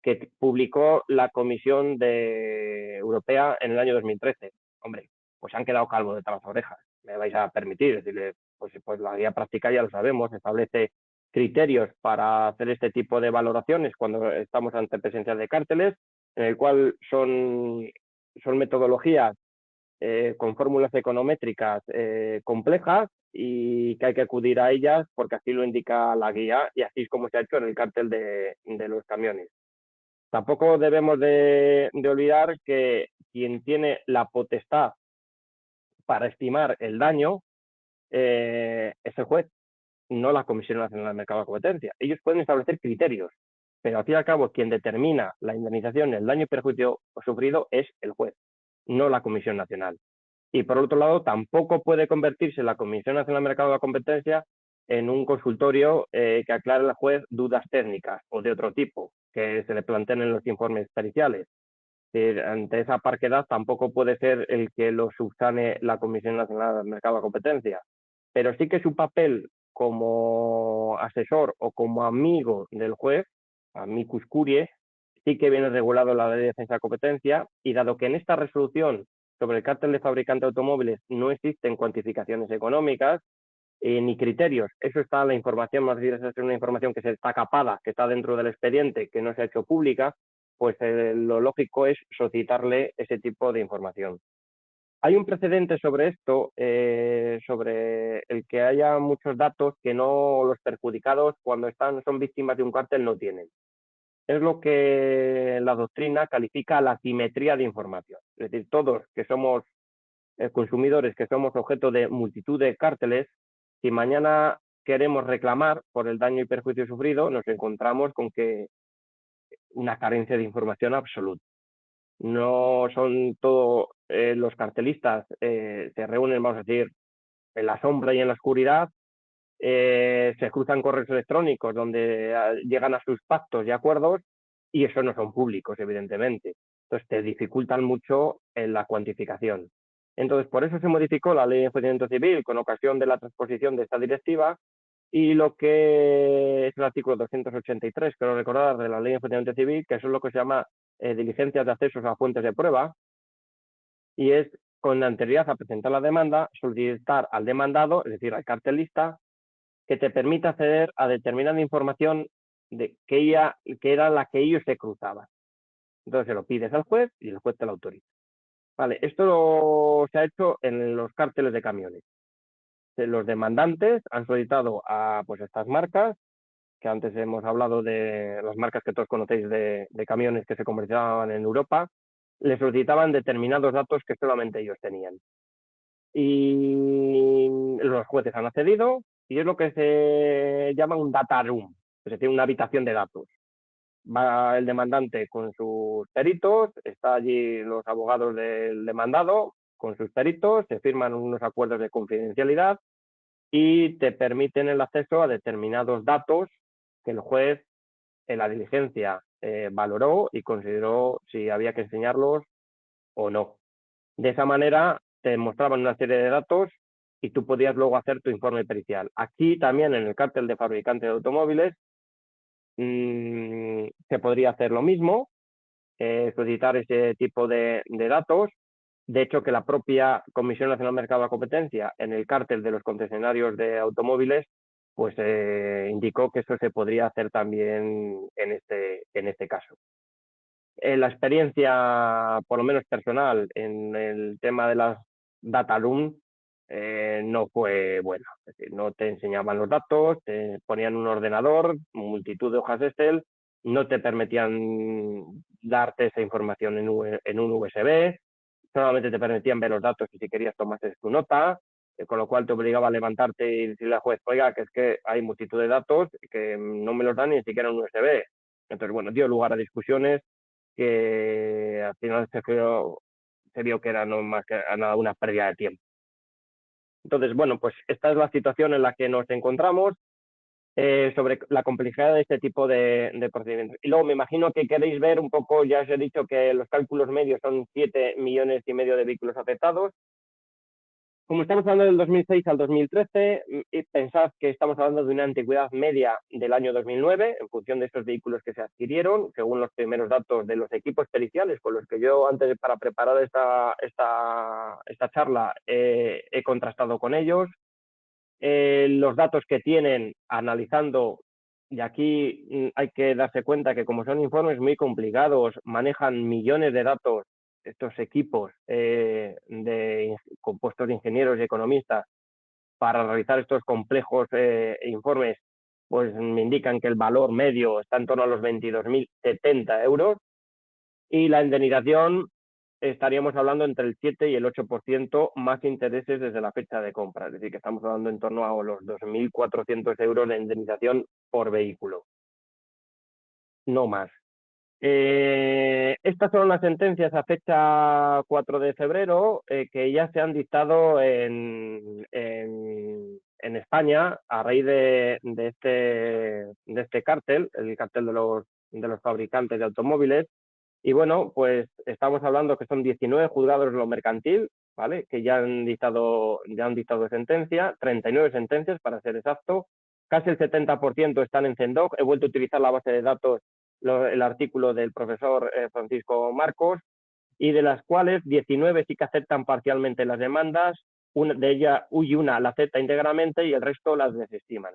que publicó la Comisión Europea en el año 2013. Hombre, pues han quedado calvos de todas las orejas, me vais a permitir decirle, pues la guía práctica ya lo sabemos, establece criterios para hacer este tipo de valoraciones cuando estamos ante presencia de cárteles, en el cual son metodologías con fórmulas econométricas complejas y que hay que acudir a ellas porque así lo indica la guía y así es como se ha hecho en el cártel de los camiones. Tampoco debemos de olvidar que quien tiene la potestad para estimar el daño es el juez, no la Comisión Nacional del Mercado de la Competencia. Ellos pueden establecer criterios, pero al fin y al cabo quien determina la indemnización, el daño y perjuicio sufrido es el juez, no la Comisión Nacional. Y por otro lado, tampoco puede convertirse la Comisión Nacional del Mercado de la Competencia en un consultorio que aclare al juez dudas técnicas o de otro tipo que se le planteen en los informes periciales. Ante esa parquedad tampoco puede ser el que lo subsane la Comisión Nacional del Mercado de la Competencia, pero sí que su papel como asesor o como amigo del juez, amicus curiae, sí que viene regulado en la Ley de Defensa de la Competencia y dado que en esta resolución sobre el cártel de fabricante de automóviles no existen cuantificaciones económicas ni criterios, eso está en la información, más bien es una información que se está capada, que está dentro del expediente, que no se ha hecho pública, pues lo lógico es solicitarle ese tipo de información. Hay un precedente sobre esto, sobre el que haya muchos datos que no los perjudicados cuando son víctimas de un cártel no tienen. Es lo que la doctrina califica la simetría de información. Es decir, todos que somos consumidores, que somos objeto de multitud de cárteles, si mañana queremos reclamar por el daño y perjuicio sufrido, nos encontramos con que una carencia de información absoluta. No son todos los cartelistas, se reúnen, vamos a decir, en la sombra y en la oscuridad, se cruzan correos electrónicos donde llegan a sus pactos y acuerdos y eso no son públicos, evidentemente. Entonces te dificultan mucho en la cuantificación. Entonces, por eso se modificó la Ley de Enjuiciamiento Civil con ocasión de la transposición de esta directiva y lo que es el artículo 283, quiero recordar, de la Ley de Enjuiciamiento Civil, que eso es lo que se llama diligencias de acceso a fuentes de prueba, y es con anterioridad a presentar la demanda, solicitar al demandado, es decir, al cartelista, que te permita acceder a determinada información que era la que ellos se cruzaban. Entonces se lo pides al juez y el juez te lo autoriza. Vale, esto se ha hecho en los cárteles de camiones. Los demandantes han solicitado a pues, estas marcas, que antes hemos hablado de las marcas que todos conocéis de camiones que se comerciaban en Europa, les solicitaban determinados datos que solamente ellos tenían. Y los jueces han accedido y es lo que se llama un data room, es decir, una habitación de datos. Va el demandante con sus peritos, está allí los abogados del demandado con sus peritos, se firman unos acuerdos de confidencialidad y te permiten el acceso a determinados datos que el juez en la diligencia valoró y consideró si había que enseñarlos o no. De esa manera te mostraban una serie de datos y tú podías luego hacer tu informe pericial. Aquí también en el cártel de fabricantes de automóviles se podría hacer lo mismo, solicitar ese tipo de datos. De hecho, que la propia Comisión Nacional del Mercado de la Competencia en el cártel de los concesionarios de automóviles pues indicó que eso se podría hacer también en este caso. La experiencia, por lo menos personal, en el tema de las data room no fue buena. Es decir, no te enseñaban los datos, te ponían un ordenador, multitud de hojas Excel, no te permitían darte esa información en un USB, solamente te permitían ver los datos y si querías tomases tu nota, con lo cual te obligaba a levantarte y decirle al juez, oiga, que es que hay multitud de datos que no me los dan ni siquiera en un USB. Entonces, bueno, dio lugar a discusiones que al final se vio que era no más que nada una pérdida de tiempo. Entonces, bueno, pues esta es la situación en la que nos encontramos sobre la complejidad de este tipo de procedimientos. Y luego me imagino que queréis ver un poco, ya os he dicho que los cálculos medios son 7,5 millones de vehículos afectados. Como estamos hablando del 2006 al 2013, pensad que estamos hablando de una antigüedad media del año 2009, en función de estos vehículos que se adquirieron, según los primeros datos de los equipos periciales con los que yo antes para preparar esta charla he contrastado con ellos. Los datos que tienen analizando, y aquí hay que darse cuenta que como son informes muy complicados, manejan millones de datos estos equipos compuestos de ingenieros y economistas para realizar estos complejos informes, pues me indican que el valor medio está en torno a los 22.070 euros y la indemnización estaríamos hablando entre el 7 y el 8% más intereses desde la fecha de compra. Es decir, que estamos hablando en torno a los 2.400 euros de indemnización por vehículo. No más. Estas son las sentencias a fecha 4 de febrero que ya se han dictado en España a raíz de este cártel, el cártel de los fabricantes de automóviles. Y bueno, pues estamos hablando que son 19 juzgados en lo mercantil, ¿vale? Que ya han dictado sentencia, 39 sentencias para ser exacto. Casi el 70% están en CENDOC. He vuelto a utilizar la base de datos, el artículo del profesor Francisco Marcos, y de las cuales 19 sí que aceptan parcialmente las demandas, una de ellas una la acepta íntegramente y el resto las desestiman.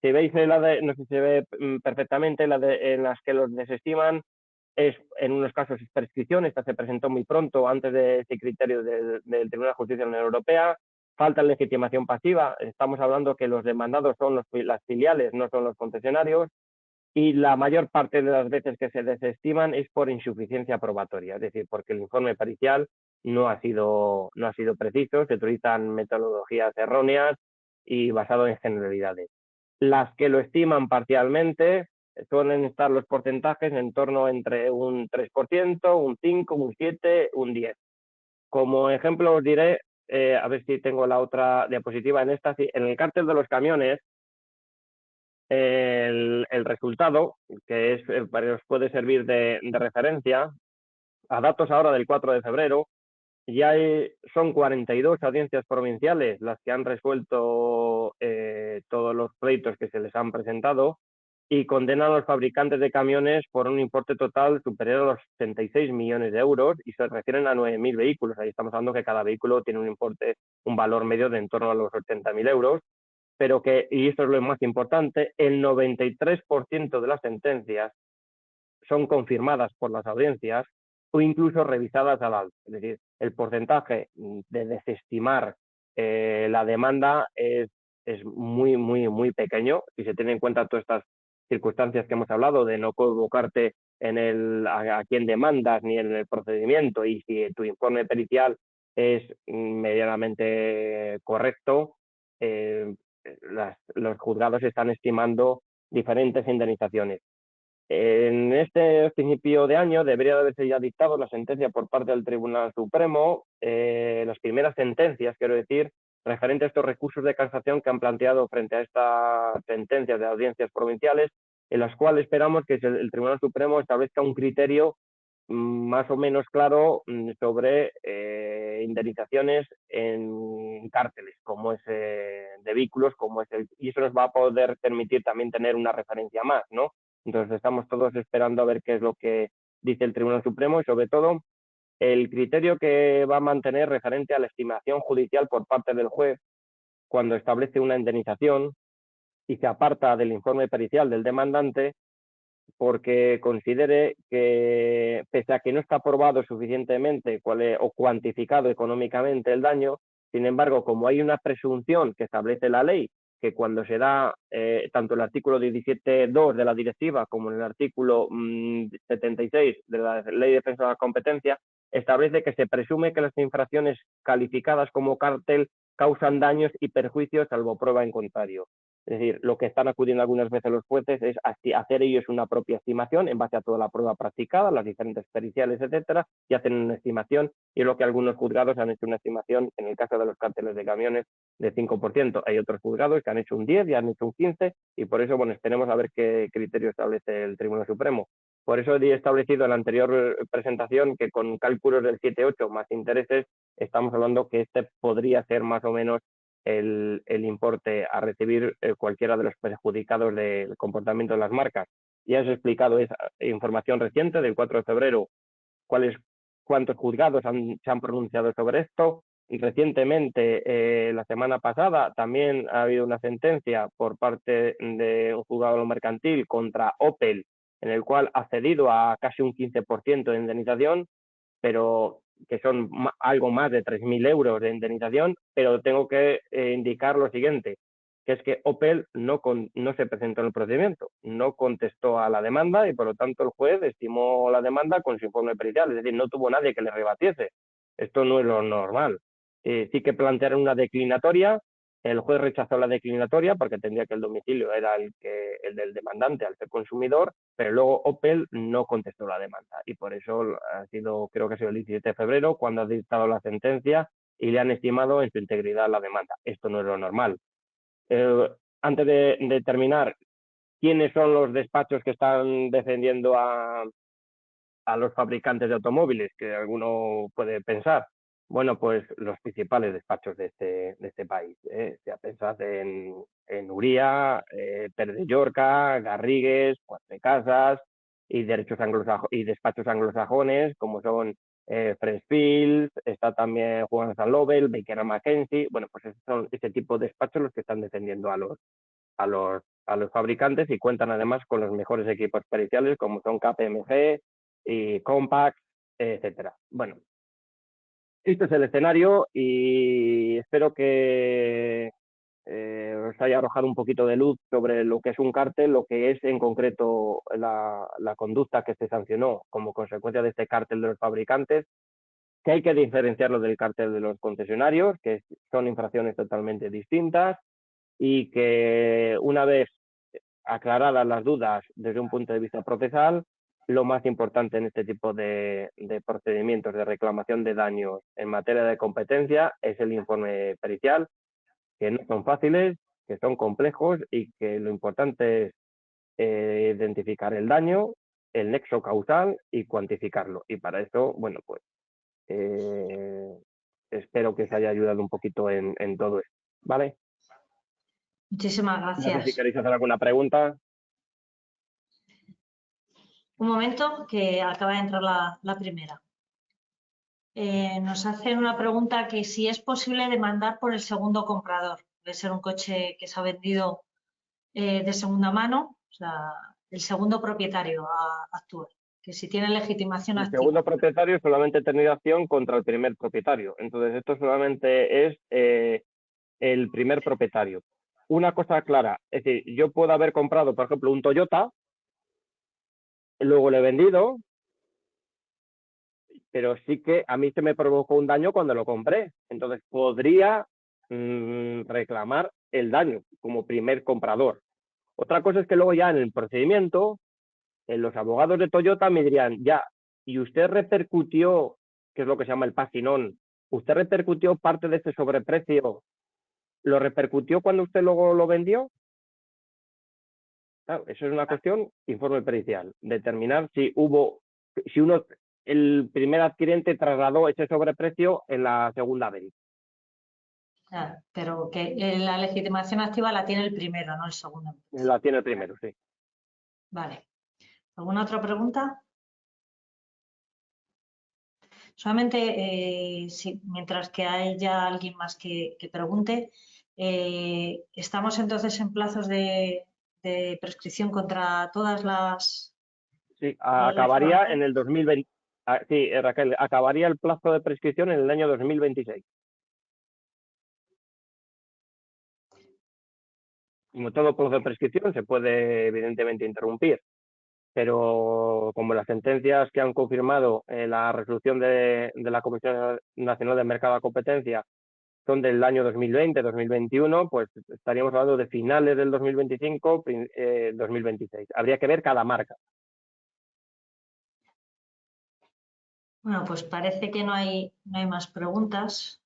Si veis no sé si se ve perfectamente, en las que los desestiman, en unos casos es prescripción, esta se presentó muy pronto antes de este criterio del Tribunal de Justicia de la Unión Europea. Falta legitimación pasiva, estamos hablando que los demandados son las filiales, no son los concesionarios, y la mayor parte de las veces que se desestiman es por insuficiencia probatoria, es decir, porque el informe pericial no ha sido preciso, se utilizan metodologías erróneas y basado en generalidades. Las que lo estiman parcialmente suelen estar los porcentajes en torno entre un 3%, un 5%, un 7%, un 10%. Como ejemplo os diré, a ver si tengo la otra diapositiva en esta, en el cártel de los camiones, el resultado, que os puede servir de referencia, a datos ahora del 4 de febrero, ya son 42 audiencias provinciales las que han resuelto todos los pleitos que se les han presentado y condenan a los fabricantes de camiones por un importe total superior a los 66 millones de euros y se refieren a 9.000 vehículos. Ahí estamos hablando que cada vehículo tiene un importe, un valor medio de en torno a los 80.000 euros, pero que, y esto es lo más importante, el 93% de las sentencias son confirmadas por las audiencias o incluso revisadas al alza. Es decir, el porcentaje de desestimar la demanda es muy pequeño si se tiene en cuenta todas estas circunstancias que hemos hablado de no convocarte a quién demandas ni en el procedimiento, y si tu informe pericial es medianamente correcto, los juzgados están estimando diferentes indemnizaciones. En este principio de año debería de haberse ya dictado la sentencia por parte del Tribunal Supremo, las primeras sentencias, quiero decir, referente a estos recursos de casación que han planteado frente a estas sentencias de audiencias provinciales, en las cuales esperamos que el Tribunal Supremo establezca un criterio más o menos claro sobre indemnizaciones en cárteles, como es de vehículos, y eso nos va a poder permitir también tener una referencia más, ¿no? Entonces estamos todos esperando a ver qué es lo que dice el Tribunal Supremo y sobre todo el criterio que va a mantener referente a la estimación judicial por parte del juez cuando establece una indemnización y se aparta del informe pericial del demandante porque considere que, pese a que no está probado suficientemente o cuantificado económicamente el daño, sin embargo, como hay una presunción que establece la ley, que cuando se da tanto el artículo 17.2 de la directiva como en el artículo 76 de la Ley de Defensa de la Competencia, establece que se presume que las infracciones calificadas como cártel causan daños y perjuicios salvo prueba en contrario. Es decir, lo que están acudiendo algunas veces los jueces es hacer ellos una propia estimación en base a toda la prueba practicada, las diferentes periciales, etcétera, y hacen una estimación, y es lo que algunos juzgados han hecho una estimación, en el caso de los cárteles de camiones, de 5%. Hay otros juzgados que han hecho un 10 y han hecho un 15, y por eso, bueno, esperemos a ver qué criterio establece el Tribunal Supremo. Por eso he establecido en la anterior presentación que con cálculos del 7,8 más intereses, estamos hablando que este podría ser más o menos el importe a recibir cualquiera de los perjudicados del comportamiento de las marcas. Ya os he explicado esa información reciente del 4 de febrero, cuántos juzgados se han pronunciado sobre esto. Y recientemente, la semana pasada, también ha habido una sentencia por parte de un juzgado mercantil contra Opel, en el cual ha cedido a casi un 15% de indemnización, pero que son algo más de 3.000 euros de indemnización, pero tengo que indicar lo siguiente, que es que Opel no se presentó en el procedimiento, no contestó a la demanda y por lo tanto el juez estimó la demanda con su informe pericial, es decir, no tuvo nadie que le rebatiese. Esto no es lo normal. Sí que plantearon una declinatoria, el juez rechazó la declinatoria porque entendía que el domicilio era el del demandante al ser consumidor, pero luego Opel no contestó la demanda y por eso creo que ha sido el 17 de febrero cuando ha dictado la sentencia y le han estimado en su integridad la demanda. Esto no es lo normal. Antes de terminar, ¿quiénes son los despachos que están defendiendo a los fabricantes de automóviles? Que alguno puede pensar. Bueno, pues los principales despachos de este país. Ya pensad en Uría, Pérez de Llorca, Garrigues, Cuatro Casas y despachos anglosajones como son Freshfields, está también Juan San Lobel, Baker McKenzie. Bueno, pues son ese tipo de despachos los que están defendiendo a los fabricantes y cuentan además con los mejores equipos periciales como son KPMG y Compact, etcétera. Bueno, este es el escenario y espero que os haya arrojado un poquito de luz sobre lo que es un cártel, lo que es en concreto la conducta que se sancionó como consecuencia de este cártel de los fabricantes, que hay que diferenciarlo del cártel de los concesionarios, que son infracciones totalmente distintas y que una vez aclaradas las dudas desde un punto de vista procesal, lo más importante en este tipo de procedimientos de reclamación de daños en materia de competencia es el informe pericial, que no son fáciles, que son complejos y que lo importante es identificar el daño, el nexo causal y cuantificarlo. Y para eso, bueno, pues espero que os haya ayudado un poquito en todo esto. ¿Vale? Muchísimas No sé si gracias. queréis hacer alguna pregunta. Un momento, que acaba de entrar la primera. Nos hacen una pregunta que si es posible demandar por el segundo comprador. Debe ser un coche que se ha vendido de segunda mano, o sea, el segundo propietario actual, que si tiene legitimación El activa. segundo propietario solamente ha tenido acción contra el primer propietario. Entonces, esto solamente es el primer propietario. Una cosa clara, es decir, yo puedo haber comprado, por ejemplo, un Toyota, luego lo he vendido, pero sí que a mí se me provocó un daño cuando lo compré. Entonces, podría reclamar el daño como primer comprador. Otra cosa es que luego ya en el procedimiento, los abogados de Toyota me dirían, ya, y usted repercutió, que es lo que se llama el pasinón, usted repercutió parte de ese sobreprecio, ¿lo repercutió cuando usted luego lo vendió? Claro, eso es una cuestión, informe pericial, determinar si el primer adquirente trasladó ese sobreprecio en la segunda vez. Claro, pero que la legitimación activa la tiene el primero, no el segundo. La tiene el primero, sí. Vale. ¿Alguna otra pregunta? Solamente, mientras que haya alguien más que pregunte, ¿estamos entonces en plazos de prescripción contra todas las... Sí, acabaría en el 2020. Sí, Raquel, acabaría el plazo de prescripción en el año 2026. Como todo plazo de prescripción, se puede evidentemente interrumpir, pero como las sentencias que han confirmado la resolución de la Comisión Nacional del Mercado de Competencia son del año 2020, 2021, pues estaríamos hablando de finales del 2025, 2026. Habría que ver cada marca. Bueno, pues parece que no hay más preguntas.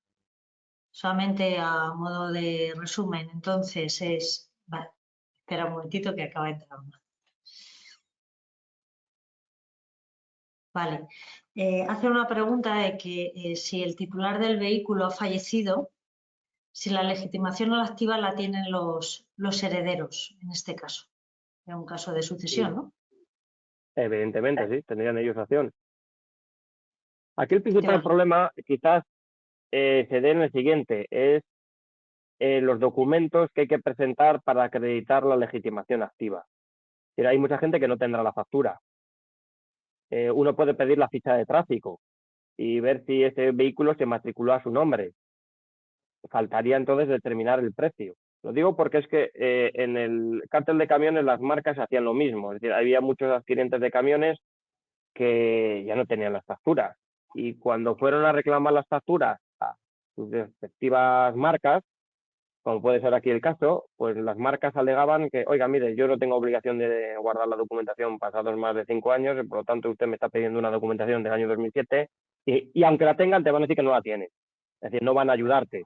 Solamente a modo de resumen, entonces es... Vale, espera un momentito que acaba de entrar una. Vale. Hace una pregunta de que si el titular del vehículo ha fallecido, si la legitimación no la activa la tienen los herederos, en este caso. Es un caso de sucesión, ¿no? Evidentemente, sí, tendrían ellos acción. Aquí el Que principal va- problema quizás se dé en el siguiente, es los documentos que hay que presentar para acreditar la legitimación activa. Hay mucha gente que no tendrá la factura. Uno puede pedir la ficha de tráfico y ver si ese vehículo se matriculó a su nombre. Faltaría entonces determinar el precio. Lo digo porque es que en el cártel de camiones las marcas hacían lo mismo. Es decir, había muchos adquirentes de camiones que ya no tenían las facturas. Y cuando fueron a reclamar las facturas a sus respectivas marcas, como puede ser aquí el caso, pues las marcas alegaban que, oiga, mire, yo no tengo obligación de guardar la documentación pasados más de 5 años, y por lo tanto usted me está pidiendo una documentación del año 2007 y aunque la tengan te van a decir que no la tienes. Es decir, no van a ayudarte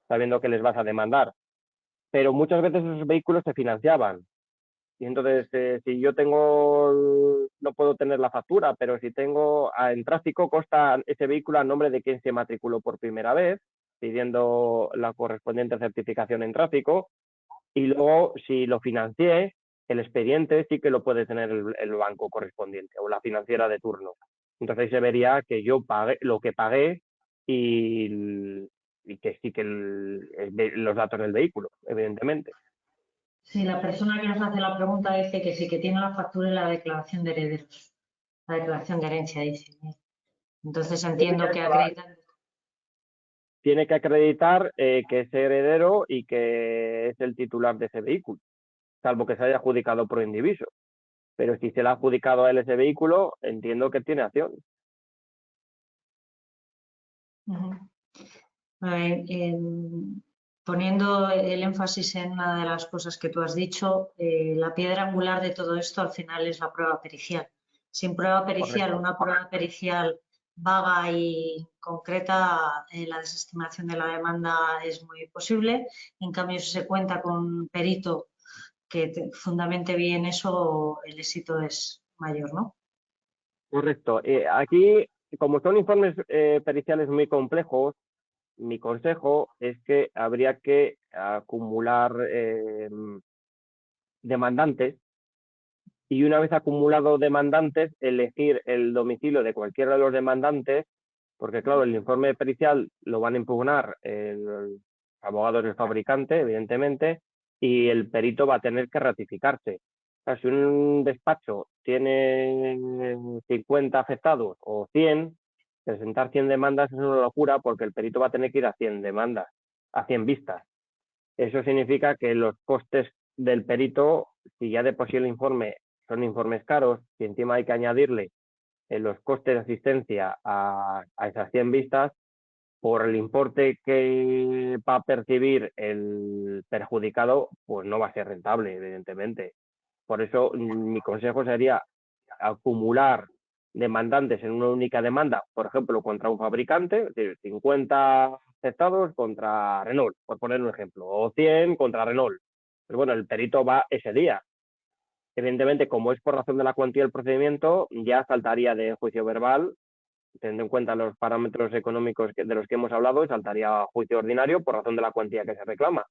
sabiendo que les vas a demandar. Pero muchas veces esos vehículos se financiaban. Y entonces, si yo no puedo tener la factura, pero si tengo en tráfico, consta ese vehículo a nombre de quien se matriculó por primera vez, pidiendo la correspondiente certificación en tráfico, y luego, si lo financié, el expediente sí que lo puede tener el banco correspondiente o la financiera de turno. Entonces ahí se vería que yo pagué lo que pagué y que sí que los datos del vehículo, evidentemente. Sí, la persona que nos hace la pregunta dice que sí, que tiene la factura y la declaración de herederos. La declaración de herencia, dice. Entonces entiendo que acreditan. Tiene que acreditar que es heredero y que es el titular de ese vehículo, salvo que se haya adjudicado por indiviso. Pero si se le ha adjudicado a él ese vehículo, entiendo que tiene acción. Poniendo el énfasis en una de las cosas que tú has dicho, la piedra angular de todo esto al final es la prueba pericial. Sin prueba pericial, Correcto. una prueba pericial vaga y concreta, la desestimación de la demanda es muy posible. En cambio, si se cuenta con un perito que fundamente bien eso, el éxito es mayor, ¿no? Correcto. Aquí, como son informes periciales muy complejos, mi consejo es que habría que acumular demandantes y una vez acumulado demandantes, elegir el domicilio de cualquiera de los demandantes, porque claro, el informe pericial lo van a impugnar los abogados del fabricante, evidentemente, y el perito va a tener que ratificarse. O sea, si un despacho tiene 50 afectados o 100, presentar 100 demandas es una locura porque el perito va a tener que ir a 100 demandas, a 100 vistas. Eso significa que los costes del perito, si ya de por sí el informe son informes caros, si encima hay que añadirle los costes de asistencia a esas 100 vistas, por el importe que va a percibir el perjudicado, pues no va a ser rentable, evidentemente. Por eso mi consejo sería acumular demandantes en una única demanda, por ejemplo, contra un fabricante, es decir, 50 afectados contra Renault, por poner un ejemplo, o 100 contra Renault. Pero bueno, el perito va ese día. Evidentemente, como es por razón de la cuantía del procedimiento, ya saltaría de juicio verbal, teniendo en cuenta los parámetros económicos de los que hemos hablado, saltaría a juicio ordinario por razón de la cuantía que se reclama.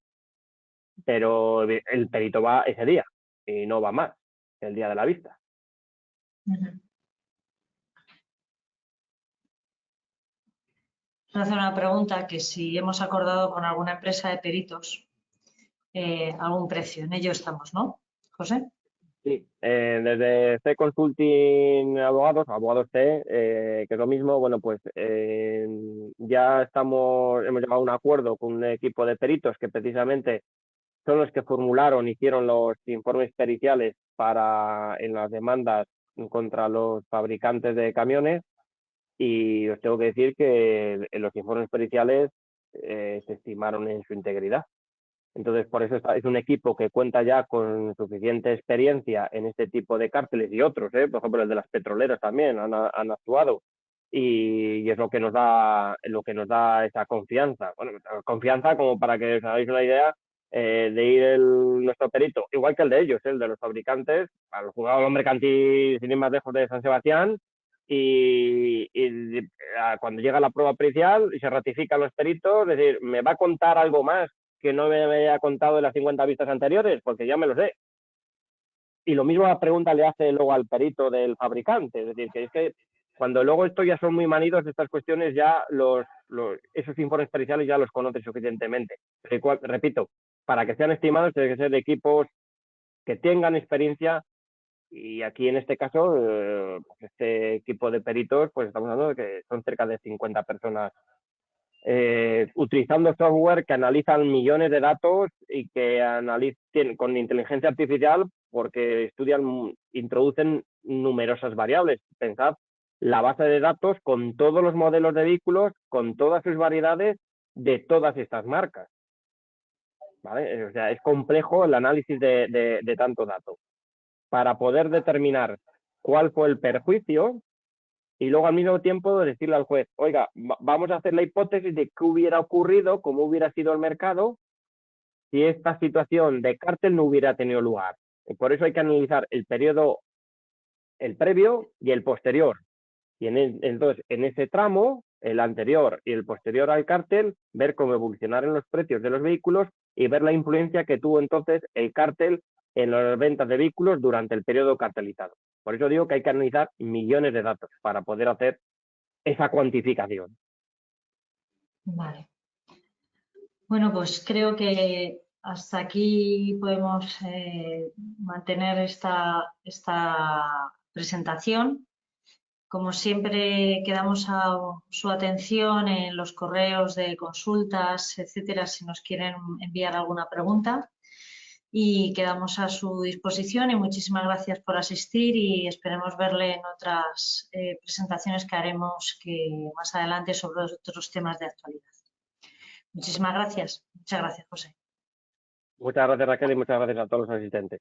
Pero el perito va ese día y no va más, el día de la vista. Hace una pregunta que si hemos acordado con alguna empresa de peritos algún precio. En ello estamos, ¿no, José? Sí, desde C Consulting Abogados C, que es lo mismo, bueno, pues ya hemos llegado a un acuerdo con un equipo de peritos que precisamente son los que formularon, hicieron los informes periciales en las demandas contra los fabricantes de camiones, y os tengo que decir que los informes periciales se estimaron en su integridad. Entonces, por eso es un equipo que cuenta ya con suficiente experiencia en este tipo de cárteles y otros, por ejemplo, el de las petroleras también han actuado, y es lo que nos da esa confianza. Bueno, confianza como para que os hagáis una idea de ir nuestro perito, igual que el de ellos, el de los fabricantes, al juzgado mercantil sin ir más lejos de San Sebastián, y cuando llega la prueba pericial y se ratifican los peritos, es decir, ¿me va a contar algo más que no me había contado de las 50 vistas anteriores? Porque ya me lo sé. Y lo mismo la pregunta le hace luego al perito del fabricante, es decir, que es que cuando luego esto ya son muy manidos, estas cuestiones ya esos informes periciales ya los conocen suficientemente. Pero, repito, para que sean estimados tienen que ser de equipos que tengan experiencia, y aquí en este caso, pues este equipo de peritos, pues estamos hablando de que son cerca de 50 personas utilizando software que analizan millones de datos y que analizan con inteligencia artificial, porque introducen numerosas variables. Pensad la base de datos con todos los modelos de vehículos, con todas sus variedades de todas estas marcas. ¿Vale? O sea, es complejo el análisis de tanto dato para poder determinar cuál fue el perjuicio y luego al mismo tiempo decirle al juez, oiga, vamos a hacer la hipótesis de qué hubiera ocurrido, cómo hubiera sido el mercado si esta situación de cártel no hubiera tenido lugar. Y por eso hay que analizar el periodo, el previo y el posterior. Y entonces, en ese tramo, el anterior y el posterior al cártel, ver cómo evolucionaron los precios de los vehículos y ver la influencia que tuvo entonces el cártel en las ventas de vehículos durante el periodo cartelizado. Por eso digo que hay que analizar millones de datos para poder hacer esa cuantificación. Vale. Bueno, pues creo que hasta aquí podemos mantener esta presentación. Como siempre, quedamos a su atención en los correos de consultas, etcétera, si nos quieren enviar alguna pregunta. Y quedamos a su disposición y muchísimas gracias por asistir y esperemos verle en otras presentaciones que haremos más adelante sobre otros temas de actualidad. Muchísimas gracias. Muchas gracias, José. Muchas gracias, Raquel, y muchas gracias a todos los asistentes.